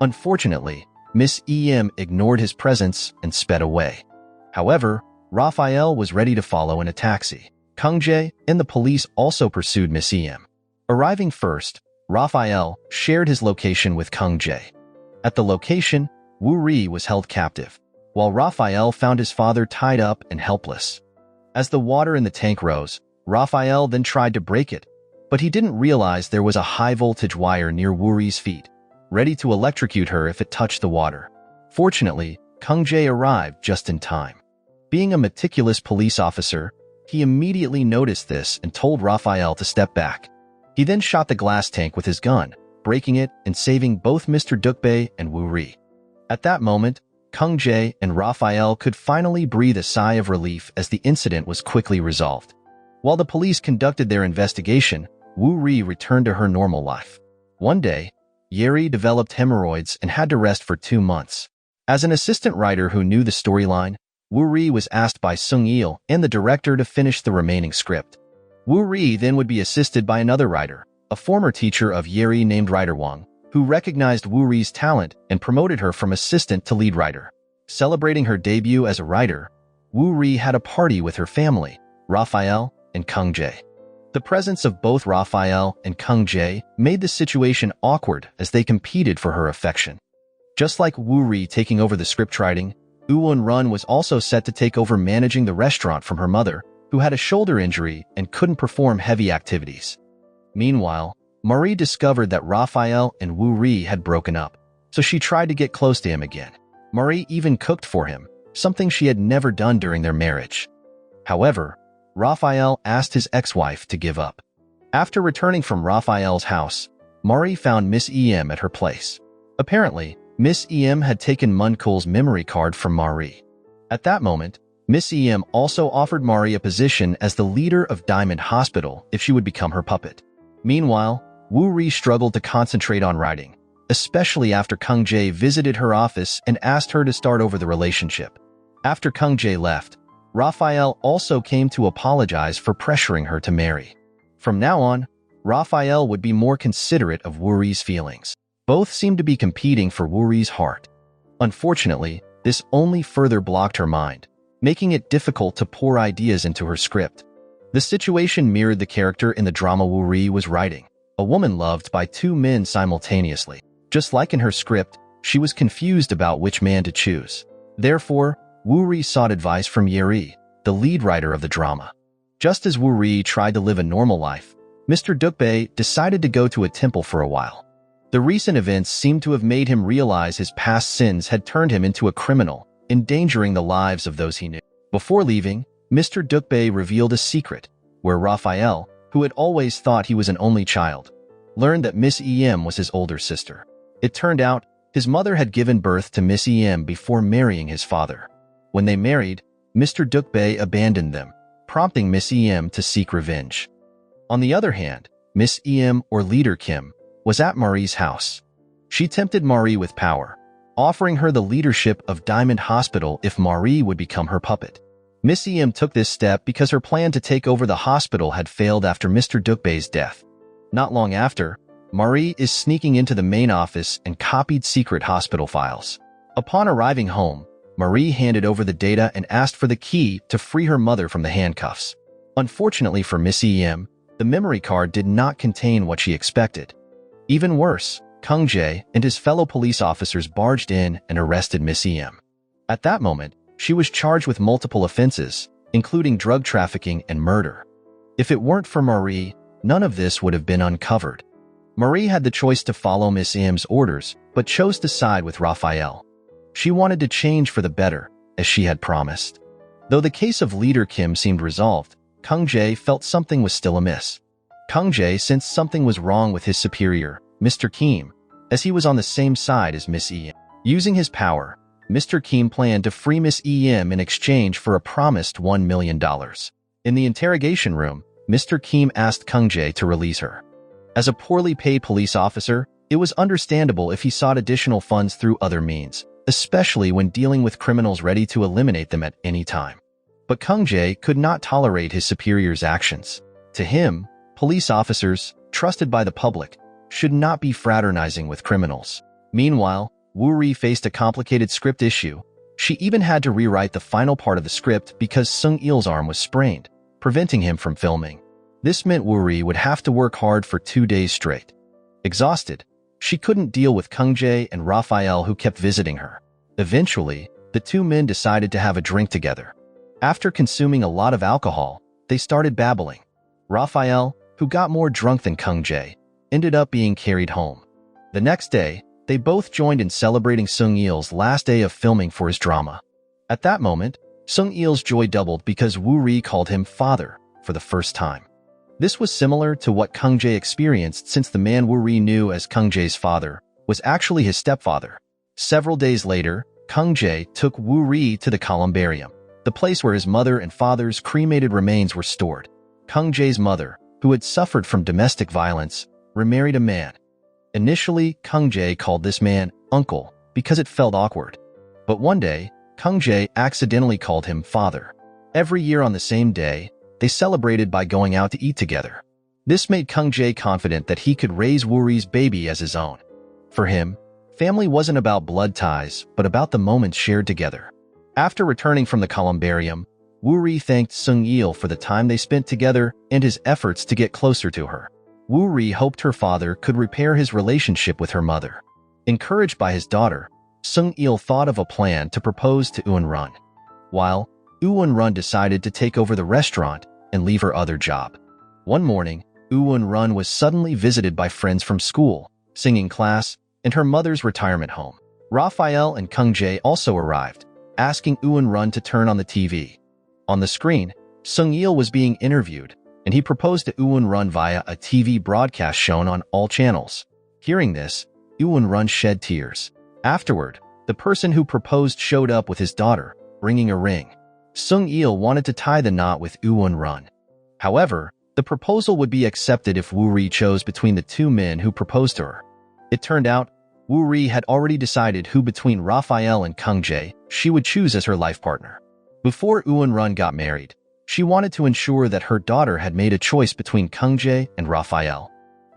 Unfortunately, Miss Em ignored his presence and sped away. However, Raphael was ready to follow in a taxi. Kung Jae and the police also pursued Miss Em. Arriving first, Raphael shared his location with Kung Jae. At the location, Wuri was held captive, while Raphael found his father tied up and helpless. As the water in the tank rose, Raphael then tried to break it, but he didn't realize there was a high-voltage wire near Wuri's feet, ready to electrocute her if it touched the water. Fortunately, Kung Jae arrived just in time. Being a meticulous police officer, he immediately noticed this and told Raphael to step back. He then shot the glass tank with his gun, breaking it and saving both Mr. Dukbae and Wuri. At that moment, Kung Jae and Raphael could finally breathe a sigh of relief as the incident was quickly resolved. While the police conducted their investigation, Wuri returned to her normal life. One day, Wuri developed hemorrhoids and had to rest for 2 months. As an assistant writer who knew the storyline, Wuri was asked by Sunil and the director to finish the remaining script. Wuri then would be assisted by another writer, a former teacher of Wuri named Writer Wang, who recognized Wuri's talent and promoted her from assistant to lead writer. Celebrating her debut as a writer, Wuri had a party with her family, Raphael and Kung Jae. The presence of both Raphael and Kung Jae made the situation awkward as they competed for her affection. Just like Wuri taking over the scriptwriting, Woo Run was also set to take over managing the restaurant from her mother, who had a shoulder injury and couldn't perform heavy activities. Meanwhile, Marie discovered that Raphael and Wuri had broken up, so she tried to get close to him again. Marie even cooked for him, something she had never done during their marriage. However, Raphael asked his ex-wife to give up. After returning from Raphael's house, Marie found Miss Em at her place. Apparently, Miss Em had taken Monco's memory card from Marie. At that moment, Miss Em also offered Marie a position as the leader of Diamond Hospital if she would become her puppet. Meanwhile, Wuri struggled to concentrate on writing, especially after Kung Jae visited her office and asked her to start over the relationship. After Kung Jae left, Raphael also came to apologize for pressuring her to marry. From now on, Raphael would be more considerate of Wuri's feelings. Both seemed to be competing for Wuri's heart. Unfortunately, this only further blocked her mind, making it difficult to pour ideas into her script. The situation mirrored the character in the drama Wuri was writing, a woman loved by 2 men simultaneously. Just like in her script, she was confused about which man to choose. Therefore, Wuri sought advice from Wuri, the lead writer of the drama. Just as Wuri tried to live a normal life, Mr. Dukbae decided to go to a temple for a while. The recent events seemed to have made him realize his past sins had turned him into a criminal, endangering the lives of those he knew. Before leaving, Mr. Dukbae revealed a secret, where Raphael, who had always thought he was an only child, learned that Miss Em was his older sister. It turned out, his mother had given birth to Miss Em before marrying his father. When they married, Mr. Dukbae abandoned them, prompting Miss Em to seek revenge. On the other hand, Miss Em, or Leader Kim, was at Marie's house. She tempted Marie with power, offering her the leadership of Diamond Hospital if Marie would become her puppet. Miss Em took this step because her plan to take over the hospital had failed after Mr. Dukbae's death. Not long after, Marie is sneaking into the main office and copied secret hospital files. Upon arriving home, Marie handed over the data and asked for the key to free her mother from the handcuffs. Unfortunately for Miss Em, the memory card did not contain what she expected. Even worse, Kung Jae and his fellow police officers barged in and arrested Miss Em. At that moment, she was charged with multiple offenses, including drug trafficking and murder. If it weren't for Marie, none of this would have been uncovered. Marie had the choice to follow Miss Em's orders, but chose to side with Raphael. She wanted to change for the better, as she had promised. Though the case of Leader Kim seemed resolved, Kung Jae felt something was still amiss. Kung Jae sensed something was wrong with his superior, Mr. Kim, as he was on the same side as Miss Em. Using his power, Mr. Kim planned to free Miss Em in exchange for a promised $1 million. In the interrogation room, Mr. Kim asked Kung Jae to release her. As a poorly paid police officer, it was understandable if he sought additional funds through other means, especially when dealing with criminals ready to eliminate them at any time. But Kung Jae could not tolerate his superior's actions. To him, police officers, trusted by the public, should not be fraternizing with criminals. Meanwhile, Wuri faced a complicated script issue, She even had to rewrite the final part of the script because Sung-il's arm was sprained, preventing him from filming. This meant Wuri would have to work hard for 2 days straight. Exhausted, she couldn't deal with Kung-jae and Raphael who kept visiting her. Eventually, the two men decided to have a drink together. After consuming a lot of alcohol, they started babbling. Raphael, who got more drunk than Kung-jae, ended up being carried home. The next day, they both joined in celebrating Sung-il's last day of filming for his drama. At that moment, Sung-il's joy doubled because Wuri called him father for the first time. This was similar to what Kung-jae experienced since the man Wuri knew as Kung-jae's father was actually his stepfather. Several days later, Kung-jae took Wuri to the columbarium, the place where his mother and father's cremated remains were stored. Kung-jae's mother, who had suffered from domestic violence, remarried a man. Initially, Kung-jae called this man uncle because it felt awkward. But one day, Kung-jae accidentally called him father. Every year on the same day, they celebrated by going out to eat together. This made Kung-jae confident that he could raise Wuri's baby as his own. For him, family wasn't about blood ties, but about the moments shared together. After returning from the columbarium, Wuri thanked Sung-il for the time they spent together and his efforts to get closer to her. Wuri hoped her father could repair his relationship with her mother. Encouraged by his daughter, Sung-il thought of a plan to propose to Eun-run, while Eun-run decided to take over the restaurant and leave her other job. One morning, Eun-run was suddenly visited by friends from school, singing class, and her mother's retirement home. Raphael and Kung-jae also arrived, asking Eun-run to turn on the TV. On the screen, Sung-il was being interviewed, and he proposed to Eun-run via a TV broadcast shown on all channels. Hearing this, Eun-run shed tears. Afterward, the person who proposed showed up with his daughter, bringing a ring. Sung-il wanted to tie the knot with Eun-run. However, the proposal would be accepted if Wuri chose between the two men who proposed to her. It turned out, Wuri had already decided who between Raphael and Kung-jae she would choose as her life partner. Before Eun-run got married, she wanted to ensure that her daughter had made a choice between Kung-jae and Raphael.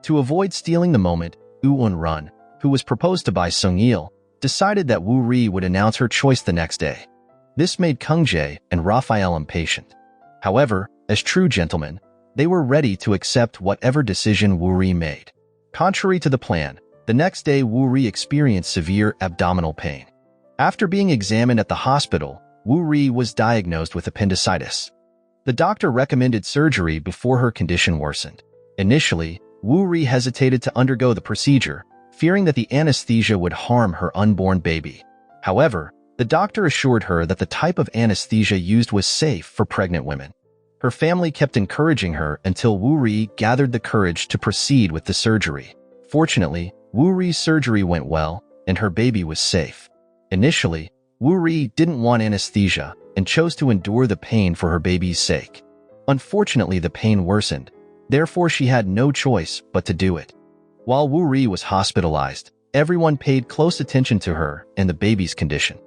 To avoid stealing the moment, Eun-run, who was proposed to by Sung-il, decided that Wuri would announce her choice the next day. This made Kung-jae and Raphael impatient. However, as true gentlemen, they were ready to accept whatever decision Wuri made. Contrary to the plan, the next day Wuri experienced severe abdominal pain. After being examined at the hospital, Wuri was diagnosed with appendicitis. The doctor recommended surgery before her condition worsened. Initially, Wuri hesitated to undergo the procedure, fearing that the anesthesia would harm her unborn baby. However, the doctor assured her that the type of anesthesia used was safe for pregnant women. Her family kept encouraging her until Wuri gathered the courage to proceed with the surgery. Fortunately, Wuri's surgery went well, and her baby was safe. Initially, Wuri didn't want anesthesia and chose to endure the pain for her baby's sake. Unfortunately, the pain worsened, therefore she had no choice but to do it. While Wuri was hospitalized, everyone paid close attention to her and the baby's condition.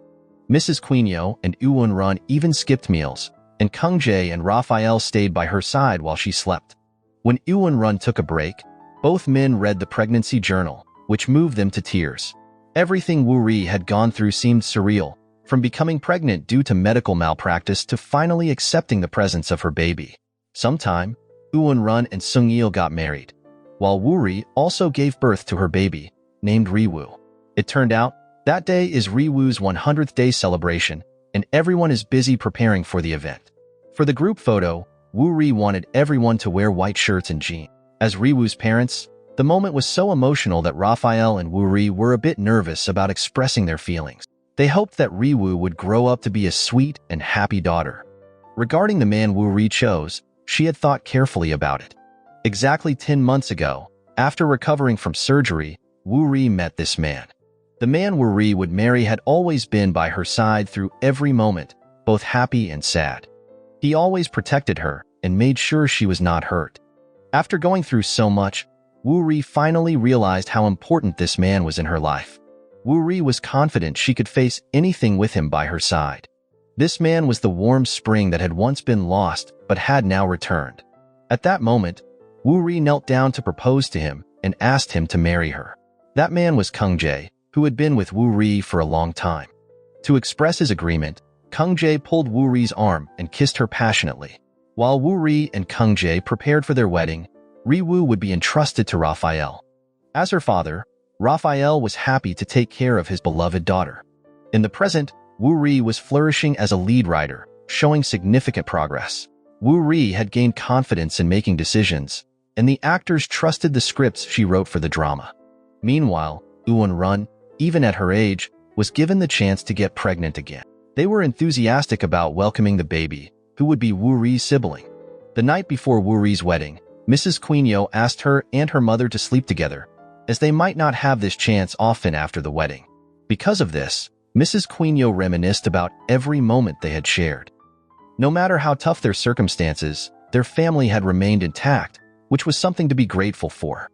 Mrs. Quinio and Eun-run even skipped meals, and Kung-jae and Raphael stayed by her side while she slept. When Eun-run took a break, both men read the pregnancy journal, which moved them to tears. Everything Wuri had gone through seemed surreal, from becoming pregnant due to medical malpractice to finally accepting the presence of her baby. Sometime, Eun-run and Sung-il got married, while Wuri also gave birth to her baby, named Riwoo. It turned out, that day is Riwoo's 100th day celebration, and everyone is busy preparing for the event. For the group photo, Wuri wanted everyone to wear white shirts and jeans. As Riwoo's parents, the moment was so emotional that Raphael and Wuri were a bit nervous about expressing their feelings. They hoped that Riwoo would grow up to be a sweet and happy daughter. Regarding the man Wuri chose, she had thought carefully about it. Exactly 10 months ago, after recovering from surgery, Wuri met this man. The man Wuri would marry had always been by her side through every moment, both happy and sad. He always protected her and made sure she was not hurt. After going through so much, Wuri finally realized how important this man was in her life. Wuri was confident she could face anything with him by her side. This man was the warm spring that had once been lost but had now returned. At that moment, Wuri knelt down to propose to him and asked him to marry her. That man was Kung-jae, who had been with Wuri for a long time. To express his agreement, Kung-jae pulled Wuri's arm and kissed her passionately. While Wuri and Kung-jae prepared for their wedding, Riwoo would be entrusted to Raphael. As her father, Raphael was happy to take care of his beloved daughter. In the present, Wuri was flourishing as a lead writer, showing significant progress. Wuri had gained confidence in making decisions, and the actors trusted the scripts she wrote for the drama. Meanwhile, Eun-run, even at her age, was given the chance to get pregnant again. They were enthusiastic about welcoming the baby, who would be Wuri's sibling. The night before Wuri's wedding, Mrs. Quinio asked her and her mother to sleep together, as they might not have this chance often after the wedding. Because of this, Mrs. Quinio reminisced about every moment they had shared. No matter how tough their circumstances, their family had remained intact, which was something to be grateful for.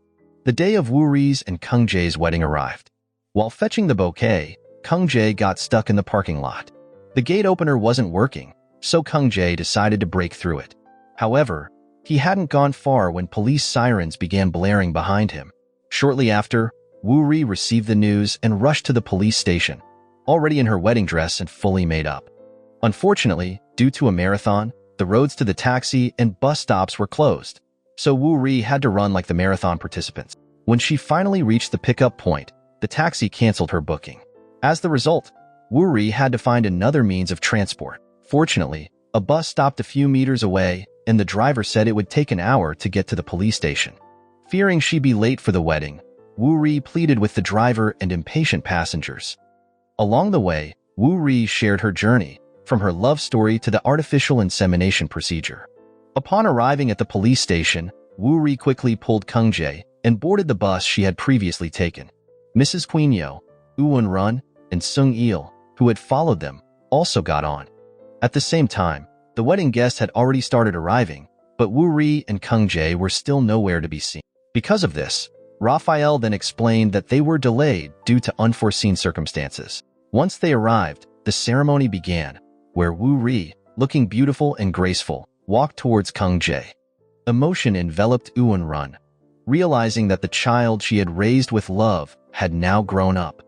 The day of Wuri's and Kung-jae's wedding arrived. While fetching the bouquet, Kung-jae got stuck in the parking lot. The gate opener wasn't working, so Kung-jae decided to break through it. However, he hadn't gone far when police sirens began blaring behind him. Shortly after, Wuri received the news and rushed to the police station, already in her wedding dress and fully made up. Unfortunately, due to a marathon, the roads to the taxi and bus stops were closed, so Wuri had to run like the marathon participants. When she finally reached the pickup point, the taxi canceled her booking. As the result, Wuri had to find another means of transport. Fortunately, a bus stopped a few meters away, and the driver said it would take an hour to get to the police station. Fearing she'd be late for the wedding, Wuri pleaded with the driver and impatient passengers. Along the way, Wuri shared her journey, from her love story to the artificial insemination procedure. Upon arriving at the police station, Wuri quickly pulled Kung-jae and boarded the bus she had previously taken. Mrs. Quinio, Eun-run, and Sung-il, who had followed them, also got on. At the same time, the wedding guests had already started arriving, but Wuri and Kung-jae were still nowhere to be seen. Because of this, Raphael then explained that they were delayed due to unforeseen circumstances. Once they arrived, the ceremony began, where Wuri, looking beautiful and graceful, walked towards Kung-jae. Emotion enveloped Eun-run, realizing that the child she had raised with love had now grown up.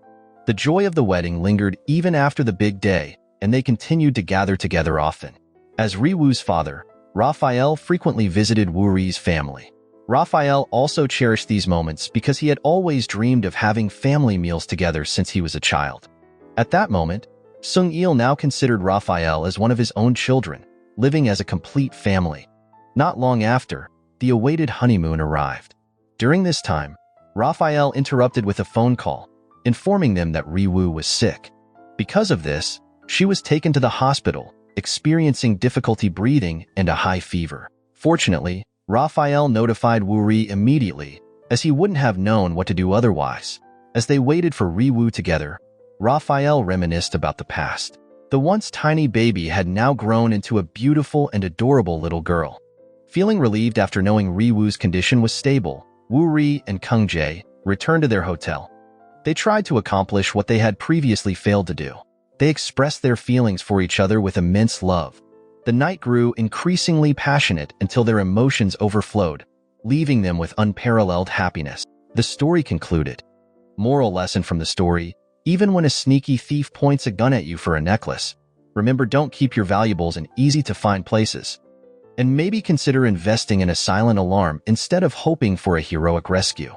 The joy of the wedding lingered even after the big day, and they continued to gather together often. As Riwoo's father, Raphael frequently visited Wuri's family. Raphael also cherished these moments because he had always dreamed of having family meals together since he was a child. At that moment, Sung-il now considered Raphael as one of his own children, living as a complete family. Not long after, the awaited honeymoon arrived. During this time, Raphael interrupted with a phone call, informing them that Riwoo was sick. Because of this, she was taken to the hospital, experiencing difficulty breathing and a high fever. Fortunately, Raphael notified Wuri immediately, as he wouldn't have known what to do otherwise. As they waited for Riwoo together, Raphael reminisced about the past. The once tiny baby had now grown into a beautiful and adorable little girl. Feeling relieved after knowing Riwoo's condition was stable, Wuri and Kung-jae returned to their hotel. They tried to accomplish what they had previously failed to do. They expressed their feelings for each other with immense love. The night grew increasingly passionate until their emotions overflowed, leaving them with unparalleled happiness. The story concluded. Moral lesson from the story: even when a sneaky thief points a gun at you for a necklace, remember, don't keep your valuables in easy-to-find places. And maybe consider investing in a silent alarm instead of hoping for a heroic rescue.